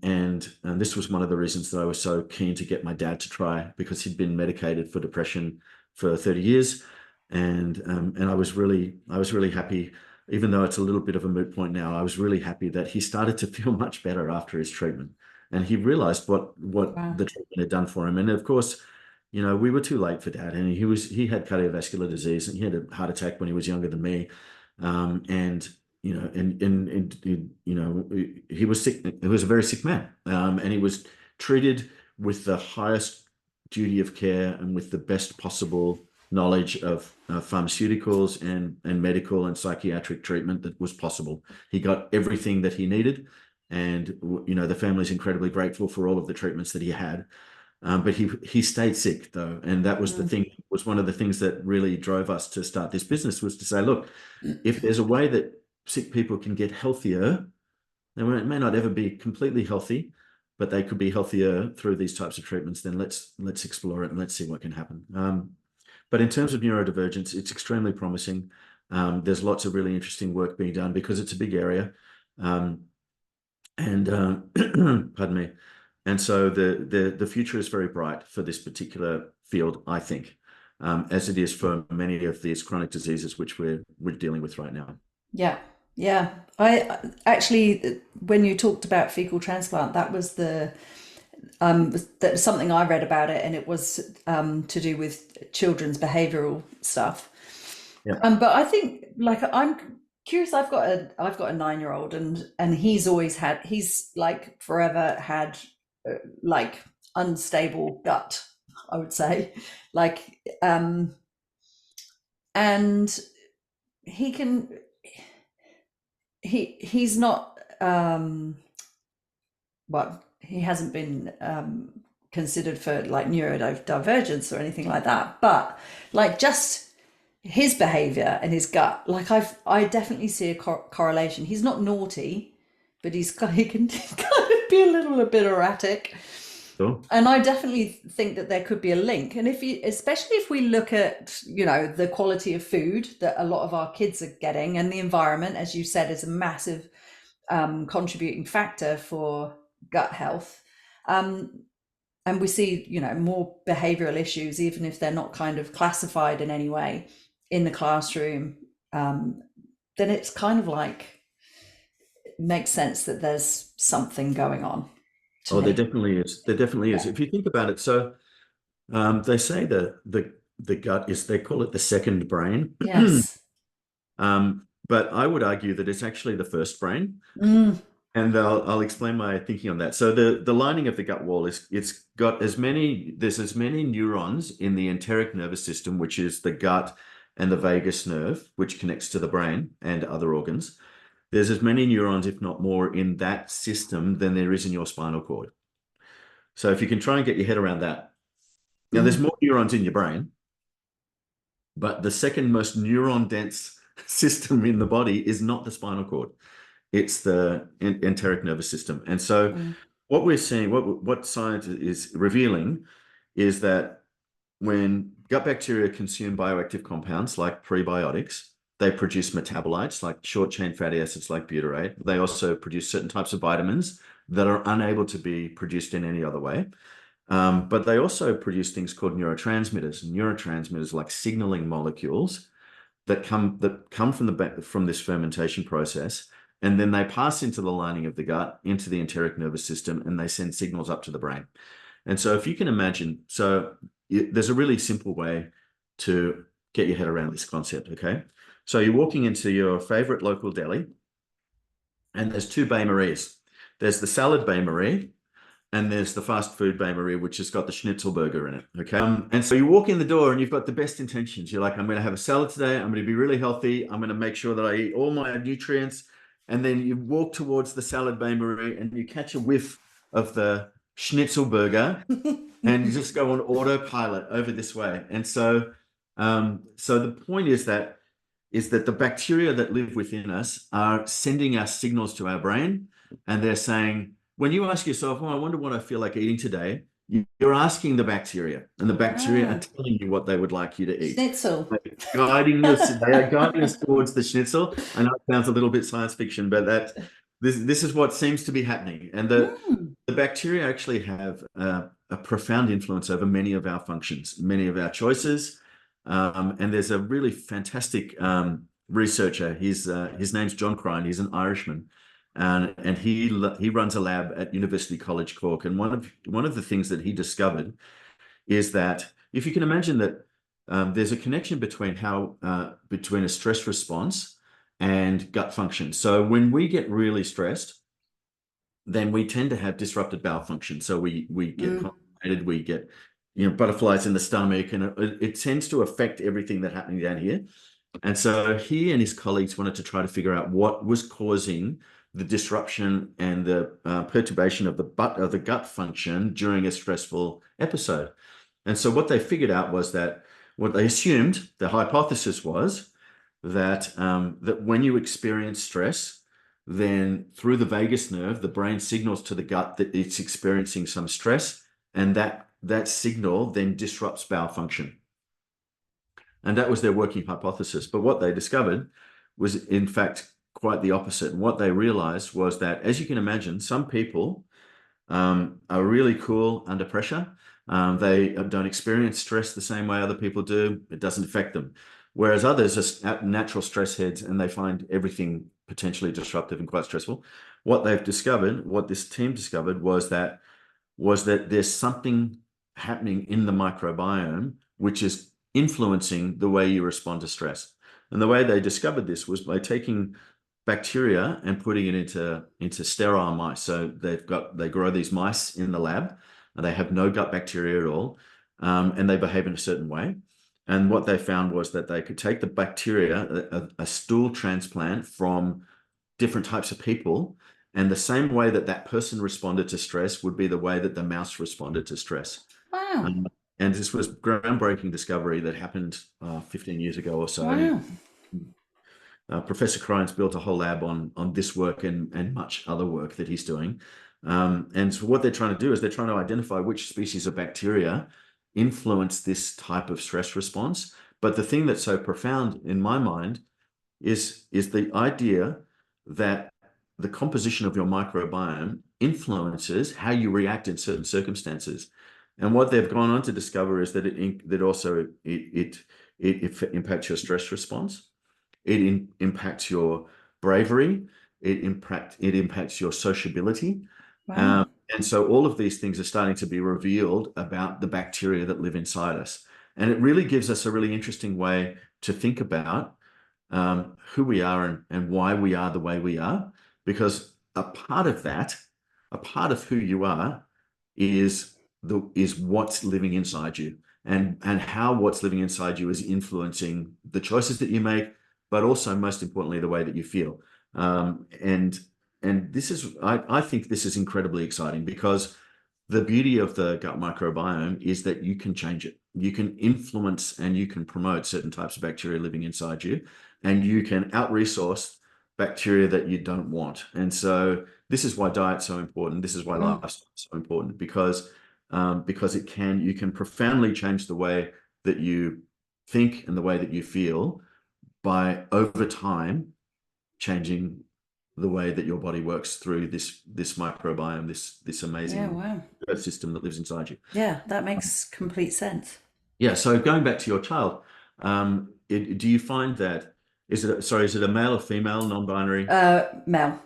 And this was one of the reasons that I was so keen to get my dad to try, because he'd been medicated for depression for 30 years. And I was really happy, even though it's a little bit of a moot point now, I was really happy that he started to feel much better after his treatment. And he realized what the treatment had done for him. And of course, we were too late for Dad. And he had cardiovascular disease, and he had a heart attack when he was younger than me. And he was sick. He was a very sick man, and he was treated with the highest duty of care and with the best possible knowledge of pharmaceuticals and medical and psychiatric treatment that was possible. He got everything that he needed, and the family's incredibly grateful for all of the treatments that he had. But he stayed sick though, and that was the thing. Was one of the things that really drove us to start this business, was to say, look, if there's a way that sick people can get healthier, they may not ever be completely healthy, but they could be healthier through these types of treatments, then let's explore it and let's see what can happen. But in terms of neurodivergence, it's extremely promising. There's lots of really interesting work being done because it's a big area. Pardon me. And so the future is very bright for this particular field, I think, as it is for many of these chronic diseases which we're dealing with right now. Yeah. Yeah. I actually, when you talked about fecal transplant, that was that was something I read about it, and it was to do with children's behavioral stuff. Yeah. But I think, like, I'm curious. I've got a 9-year-old, and he's like forever had like unstable gut, I would say, like, and he's not he hasn't been considered for like neurodivergence or anything like that, but like just his behavior and his gut, like I definitely see a correlation. He's not naughty, but he can kind of be a little bit erratic. Sure. And I definitely think that there could be a link. And especially if we look at, the quality of food that a lot of our kids are getting, and the environment, as you said, is a massive contributing factor for gut health. And we see, more behavioral issues, even if they're not kind of classified in any way in the classroom, then it's kind of like, it makes sense that there's something going on. Oh, there definitely is. There definitely is. If you think about it, so they say the gut is, they call it the second brain. Yes. But I would argue that it's actually the first brain. And I'll explain my thinking on that. So the lining of the gut wall there's as many neurons in the enteric nervous system, which is the gut and the vagus nerve, which connects to the brain and other organs. There's as many neurons, if not more, in that system than there is in your spinal cord. So if you can try and get your head around that. Now, there's more neurons in your brain, but the second most neuron dense system in the body is not the spinal cord. It's the enteric nervous system. And so what we're seeing, what science is revealing is that when gut bacteria consume bioactive compounds like prebiotics, they produce metabolites like short chain fatty acids like butyrate. They also produce certain types of vitamins that are unable to be produced in any other way. But they also produce things called neurotransmitters. Neurotransmitters like signaling molecules that come from this fermentation process, and then they pass into the lining of the gut, into the enteric nervous system, and they send signals up to the brain. And so if you can imagine, there's a really simple way to get your head around this concept, okay? So you're walking into your favorite local deli, and there's two bain-maries. There's the salad bain-marie, and there's the fast food bain-marie, which has got the schnitzel burger in it, okay? And so you walk in the door and you've got the best intentions. You're like, I'm going to have a salad today. I'm going to be really healthy. I'm going to make sure that I eat all my nutrients. And then you walk towards the salad bain-marie and you catch a whiff of the schnitzel burger and you just go on autopilot over this way. And so, so the point is that the bacteria that live within us are sending us signals to our brain, and they're saying, when you ask yourself, oh, I wonder what I feel like eating today, you're asking the bacteria, and the bacteria are telling you what they would like you to eat. Schnitzel. They are guiding us towards the schnitzel. I know it sounds a little bit science fiction, but this is what seems to be happening. And the bacteria actually have a profound influence over many of our functions, many of our choices. And there's a really fantastic researcher. His name's John Crohn. He's an Irishman. And he runs a lab at University College Cork. And one of the things that he discovered is that if you can imagine that there's a connection between between a stress response and gut function. So when we get really stressed, then we tend to have disrupted bowel function. So we get constipated, we get butterflies in the stomach, and it tends to affect everything that's happening down here. And so he and his colleagues wanted to try to figure out what was causing the disruption and the perturbation of the gut function during a stressful episode. And so what they figured out was that what they assumed, the hypothesis was that that when you experience stress, then through the vagus nerve, the brain signals to the gut that it's experiencing some stress, and that signal then disrupts bowel function. And that was their working hypothesis. But what they discovered was, in fact, quite the opposite. And what they realized was that, as you can imagine, some people are really cool under pressure. They don't experience stress the same way other people do. It doesn't affect them. Whereas others are natural stress heads and they find everything potentially disruptive and quite stressful. What this team discovered was that there's something happening in the microbiome which is influencing the way you respond to stress. And the way they discovered this was by taking bacteria and putting it into sterile mice. So they grow these mice in the lab, and they have no gut bacteria at all, and they behave in a certain way. And what they found was that they could take the bacteria, a stool transplant from different types of people, and the same way that person responded to stress would be the way that the mouse responded to stress. Wow. And this was groundbreaking discovery that happened 15 years ago or so. Wow. Professor Crohn's built a whole lab on this work and much other work that he's doing. And so what they're trying to do is they're trying to identify which species of bacteria influence this type of stress response. But the thing that's so profound in my mind is the idea that the composition of your microbiome influences how you react in certain circumstances. And what they've gone on to discover is that it also impacts your stress response. It impacts your bravery. It impacts your sociability. Wow. And so all of these things are starting to be revealed about the bacteria that live inside us. And it really gives us a really interesting way to think about who we are and why we are the way we are. Because a part of who you are is what's living inside you, and how what's living inside you is influencing the choices that you make, but also most importantly, the way that you feel. And this is, I think this is incredibly exciting, because the beauty of the gut microbiome is that you can change it. You can influence and you can promote certain types of bacteria living inside you, and you can out-resource bacteria that you don't want. And so this is why diet's so important. This is why lifestyle is so important, because you can profoundly change the way that you think and the way that you feel by, over time, changing the way that your body works through this microbiome, this amazing system that lives inside you. Yeah, that makes complete sense. Yeah. So going back to your child, do you find that, is it a male or female, non-binary? Male.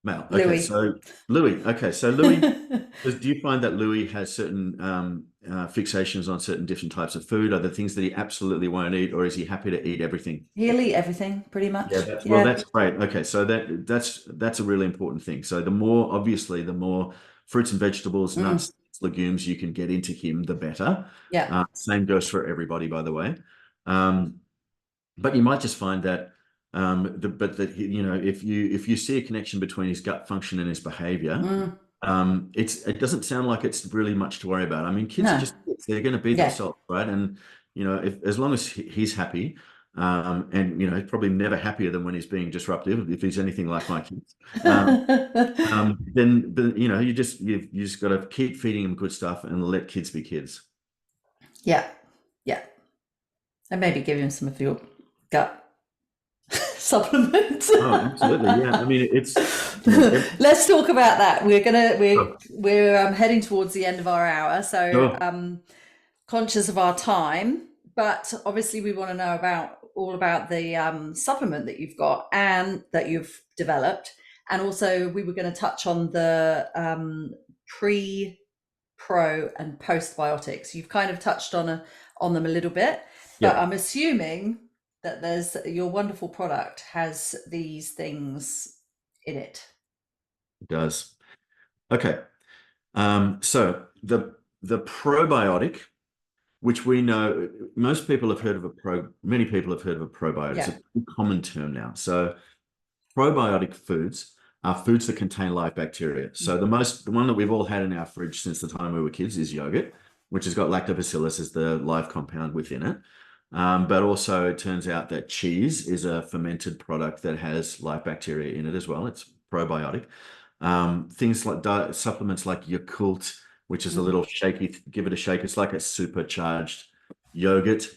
Male. Okay. Louis. So Louis. Okay. So Louis, do you find that Louis has certain fixations on certain different types of food? Are there things that he absolutely won't eat, or is he happy to eat everything? He'll eat everything, pretty much. Yeah, well, that's great. Okay, so that's a really important thing. So the more fruits and vegetables, nuts, legumes you can get into him, the better. Yeah. Same goes for everybody, by the way. But you might just find that, if you see a connection between his gut function and his behavior, it doesn't sound like it's really much to worry about. I mean, kids are just kids. They're going to be themselves, right? And as long as he's happy, and he's probably never happier than when he's being disruptive, if he's anything like my kids. Then you just got to keep feeding him good stuff and let kids be kids. Yeah. And maybe give him some of your gut supplements. Oh, absolutely. Yeah. I mean, let's talk about that. We're heading towards the end of our hour, so conscious of our time, but obviously we want to know all about the supplement that you've got and that you've developed. And also we were going to touch on the pre, pro and postbiotics. You've kind of touched on them a little bit, but I'm assuming that your wonderful product has these things in it. It does. Okay. So the probiotic, which we know many people have heard of a probiotic. It's a pretty common term now. So probiotic foods are foods that contain live bacteria. So the one that we've all had in our fridge since the time we were kids is yogurt, which has got lactobacillus as the live compound within it. But also it turns out that cheese is a fermented product that has live bacteria in it as well. It's probiotic. Things like supplements like Yakult, which is a little shaky, give it a shake. It's like a supercharged yogurt.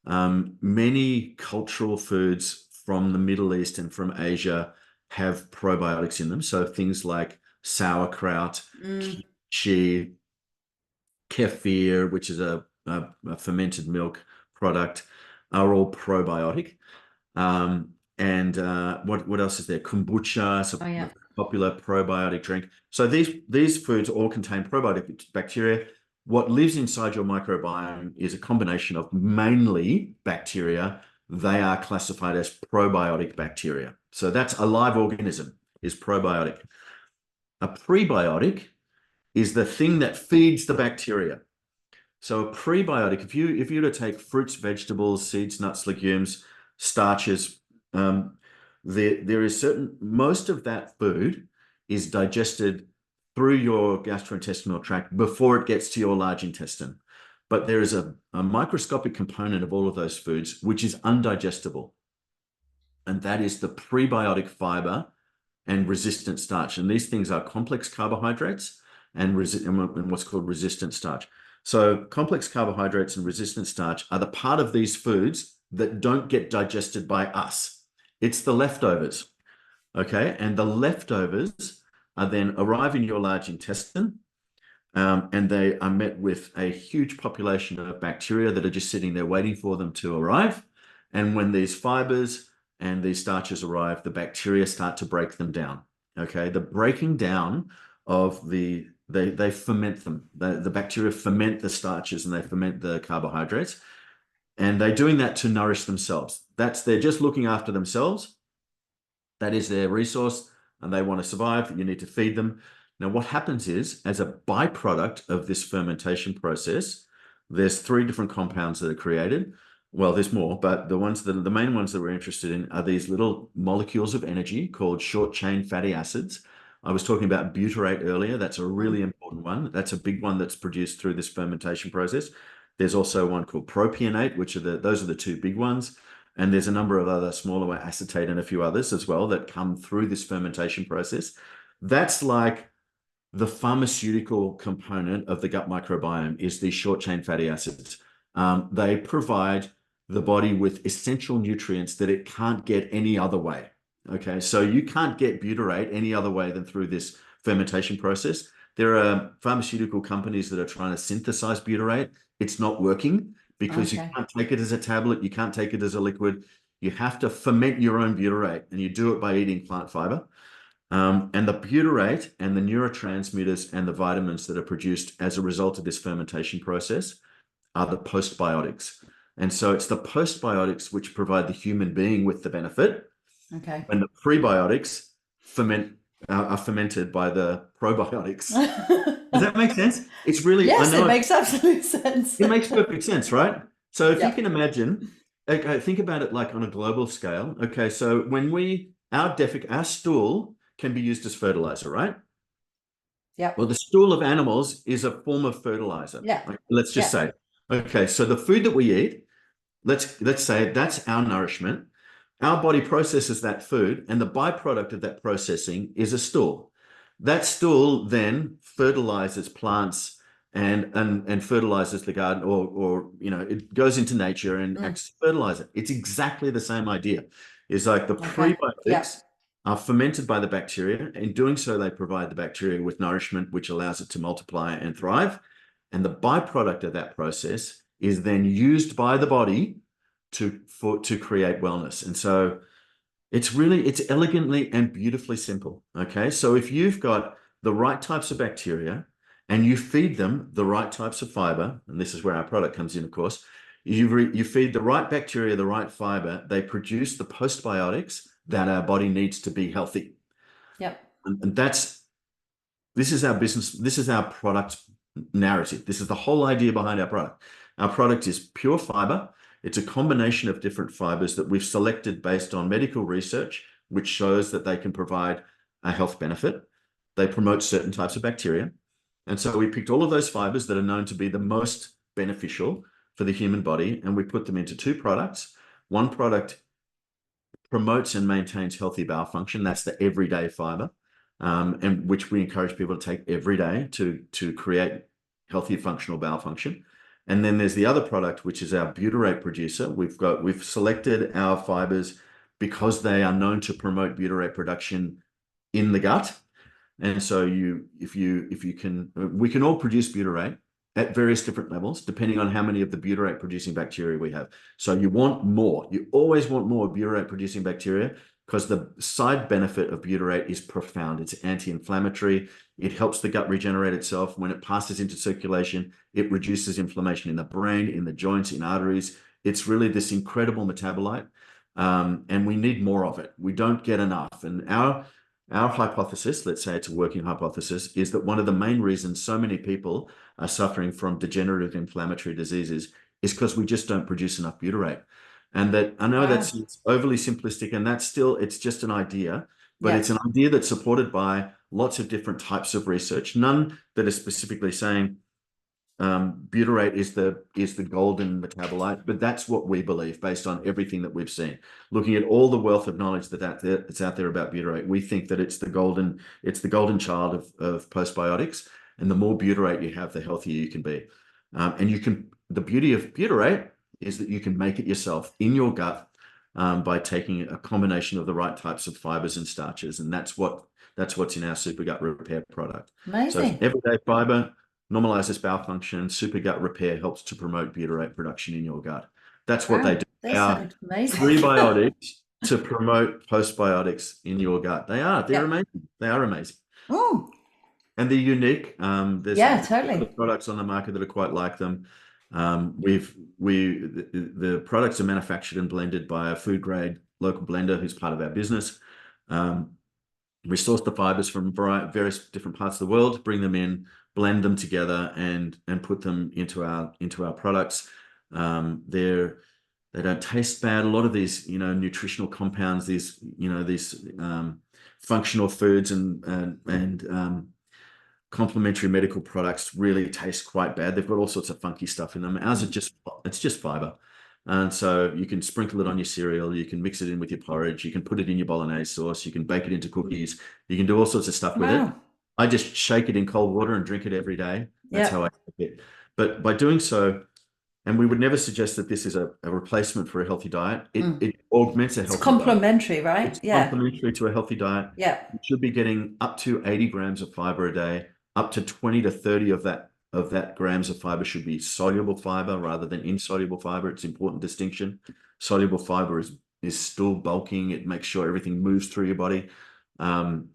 Many cultural foods from the Middle East and from Asia have probiotics in them. So things like sauerkraut, kimchi, kefir, which is a fermented milk product, are all probiotic. And what else is there? Kombucha, a popular probiotic drink. So these foods all contain probiotic bacteria. What lives inside your microbiome is a combination of mainly bacteria. They are classified as probiotic bacteria. So that's a live organism, is probiotic. A prebiotic is the thing that feeds the bacteria. So a prebiotic, if you were to take fruits, vegetables, seeds, nuts, legumes, starches, there is most of that food is digested through your gastrointestinal tract before it gets to your large intestine. But there is a microscopic component of all of those foods which is undigestible. And that is the prebiotic fiber and resistant starch. And these things are complex carbohydrates and what's called resistant starch. So complex carbohydrates and resistant starch are the part of these foods that don't get digested by us. It's the leftovers, okay? And the leftovers are then arrive in your large intestine, and they are met with a huge population of bacteria that are just sitting there waiting for them to arrive. And when these fibers and these starches arrive, the bacteria start to break them down, okay? The breaking down of they ferment them. The bacteria ferment the starches and they ferment the carbohydrates. And they're doing that to nourish themselves. They're just looking after themselves. That is their resource, and they want to survive. You need to feed them. Now, what happens is, as a byproduct of this fermentation process, there's 3 different compounds that are created. well, there's more, but the main ones that we're interested in are these little molecules of energy called short chain fatty acids. I was talking about butyrate earlier. That's a really important one. That's a big one that's produced through this fermentation process. There's also one called propionate, which are those are the two big ones. And there's a number of other smaller, acetate and a few others as well that come through this fermentation process. That's like the pharmaceutical component of the gut microbiome is these short chain fatty acids. They provide the body with essential nutrients that it can't get any other way. Okay, so you can't get butyrate any other way than through this fermentation process. There are pharmaceutical companies that are trying to synthesize butyrate. It's not working because you Okay. can't take it as a tablet, you can't take it as a liquid. You have to ferment your own butyrate, and you do it by eating plant fiber. And the butyrate and the neurotransmitters and the vitamins that are produced as a result of this fermentation process are the postbiotics. And so it's the postbiotics which provide the human being with the benefit, Okay. and the prebiotics are fermented by the probiotics. Does that make sense? It's really, Yes, I know it makes absolute sense. it makes perfect sense, right? So if you Yeah. can imagine, okay, think about it like on a global scale. Okay, so when our stool can be used as fertilizer, right? Yeah. Well, the stool of animals is a form of fertilizer. Yeah. Like, let's just Yeah. say, okay, so the food that we eat, let's say that's our nourishment. Our body processes that food, and the byproduct of that processing is a stool. That stool then fertilizes plants and fertilizes the garden, or it goes into nature and acts as fertilizer. It's exactly the same idea. It's like the Okay. Yeah. prebiotics are fermented by the bacteria. In doing so, they provide the bacteria with nourishment, which allows it to multiply and thrive. And the byproduct of that process is then used by the body to create wellness. And so it's elegantly and beautifully simple. Okay, so if you've got the right types of bacteria and you feed them the right types of fiber, and this is where our product comes in, of course, you feed the right bacteria the right fiber, they produce the postbiotics that our body needs to be healthy. Yep. And this is our business, this is our product narrative. This is the whole idea behind our product. Our product is pure fiber. It's a combination of different fibers that we've selected based on medical research, which shows that they can provide a health benefit. They promote certain types of bacteria. And so we picked all of those fibers that are known to be the most beneficial for the human body, and we put them into two products. One product promotes and maintains healthy bowel function. That's the everyday fiber, and which we encourage people to take every day to create healthy functional bowel function. And then there's the other product, which is our butyrate producer. We've selected our fibers because they are known to promote butyrate production in the gut. And so we can all produce butyrate at various different levels, depending on how many of the butyrate producing bacteria we have. So you want more. You always want more butyrate producing bacteria, because the side benefit of butyrate is profound. It's anti-inflammatory. It helps the gut regenerate itself. When it passes into circulation, it reduces inflammation in the brain, in the joints, in arteries. It's really this incredible metabolite, and we need more of it. We don't get enough. And our hypothesis, let's say it's a working hypothesis, is that one of the main reasons so many people are suffering from degenerative inflammatory diseases is because we just don't produce enough butyrate. And that, I know that's overly simplistic, and it's just an idea, but it's an idea that's supported by lots of different types of research, none that is specifically saying butyrate is the golden metabolite, but that's what we believe based on everything that we've seen. Looking at all the wealth of knowledge that's out there about butyrate, we think that it's the golden child of postbiotics, and the more butyrate you have, the healthier you can be. The beauty of butyrate is that you can make it yourself in your gut by taking a combination of the right types of fibers and starches, and that's what's in our Supergut Repair product. Amazing. So everyday fiber normalizes bowel function. Supergut Repair helps to promote butyrate production in your gut. That's what they do. They They are sound amazing. prebiotics to promote postbiotics in your gut. They're amazing. They are amazing. Oh, And they're unique. There's totally. other products on the market that are quite like them. The products are manufactured and blended by a food grade local blender who's part of our business. We source the fibers from various different parts of the world, bring them in, blend them together, and put them into our products. They're They don't taste bad. A lot of these, nutritional compounds, these, these functional foods and complementary medical products really taste quite bad. They've got all sorts of funky stuff in them. Ours it's just fiber. And so you can sprinkle it on your cereal, you can mix it in with your porridge, you can put it in your bolognese sauce, you can bake it into cookies, you can do all sorts of stuff with it. Wow. I just shake it in cold water and drink it every day. That's how I take it. But by doing so, and we would never suggest that this is a replacement for a healthy diet. It augments a healthy It's complementary, diet. right? It's complementary to a healthy diet. Yeah. You should be getting up to 80 grams of fiber a day. Up to 20 to 30 of that grams of fiber should be soluble fiber rather than insoluble fiber. It's an important distinction. Soluble fiber is still bulking. It makes sure everything moves through your body.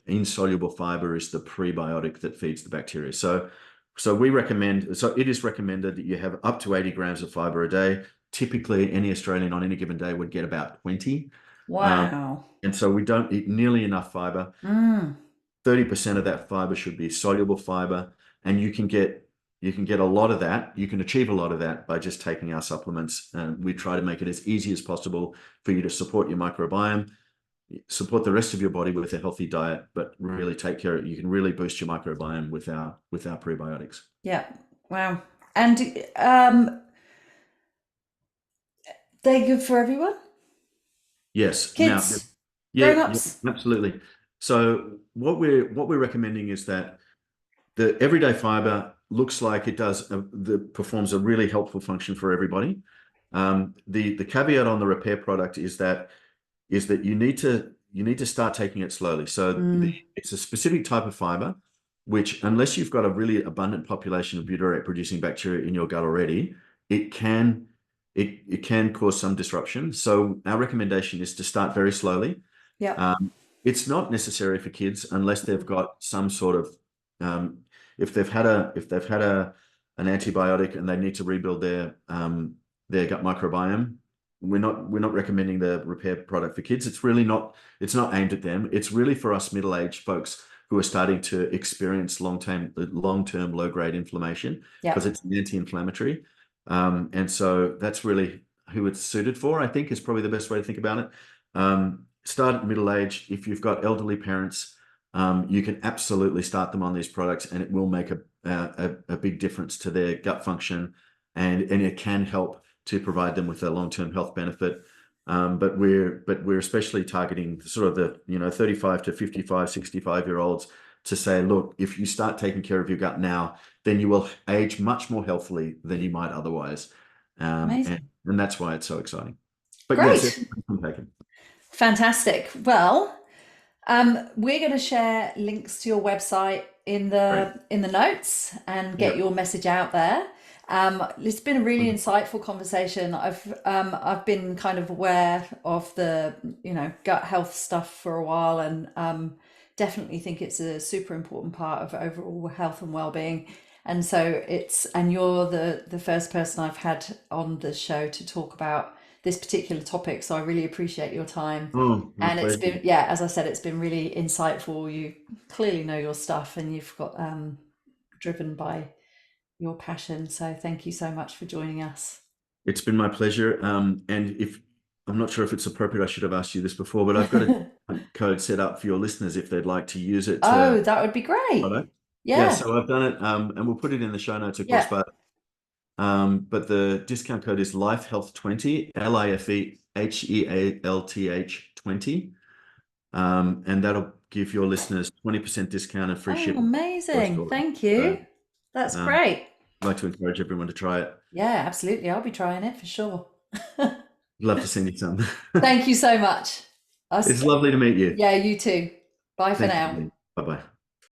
Insoluble fiber is the prebiotic that feeds the bacteria. So it is recommended that you have up to 80 grams of fiber a day. Typically, any Australian on any given day would get about 20. Wow. And so we don't eat nearly enough fiber. 30% of that fiber should be soluble fiber, and you can get a lot of that. You can achieve a lot of that by just taking our supplements. And we try to make it as easy as possible for you to support your microbiome, support the rest of your body with a healthy diet, but really take care of it. You can really boost your microbiome with our prebiotics. Yeah. Wow. And they're good for everyone? Yes. Kids, Now, grown-ups? yeah, absolutely. So what we're recommending is that the everyday fiber looks like it performs a really helpful function for everybody. The caveat on the repair product is that you need to start taking it slowly. So it's a specific type of fiber, which unless you've got a really abundant population of butyrate producing bacteria in your gut already, it can cause some disruption. So our recommendation is to start very slowly. Yeah. It's not necessary for kids unless they've got some sort of if they've had an antibiotic and they need to rebuild their gut microbiome. We're not recommending the repair product for kids. It's not aimed at them. It's really for us middle-aged folks who are starting to experience long-term low-grade inflammation because it's an anti-inflammatory. And so that's really who it's suited for, I think, is probably the best way to think about it. Start at middle age. If you've got elderly parents, you can absolutely start them on these products, and it will make a big difference to their gut function, and it can help to provide them with a long-term health benefit. But we're especially targeting sort of the 35 to 55, 65-year-olds to say, look, if you start taking care of your gut now, then you will age much more healthily than you might otherwise. Amazing. And that's why it's so exciting. But Great. yes, Fantastic. Well, we're going to share links to your website in the notes and get your message out there. It's been a really insightful conversation. I've been kind of aware of the gut health stuff for a while, and definitely think it's a super important part of overall health and well-being. And so you're the first person I've had on the show to talk about this particular topic, so I really appreciate your time. And it's been, as I said, it's been really insightful. You clearly know your stuff, and you've got driven by your passion. So thank you so much for joining us. It's been my pleasure. And if I'm not sure if it's appropriate, I should have asked you this before, but I've got a code set up for your listeners if they'd like to use it. That would be great. Yeah, so I've done it, and we'll put it in the show notes, of course. But the discount code is LifeHealth20, LIFEHEALTH 20, and that'll give your listeners 20% discount and free shipping. Amazing! Thank you. That's great. I'd like to encourage everyone to try it. Yeah, absolutely. I'll be trying it for sure. Love to send you some. Thank you so much. It's lovely to meet you. Yeah, you too. Bye for now. Bye bye.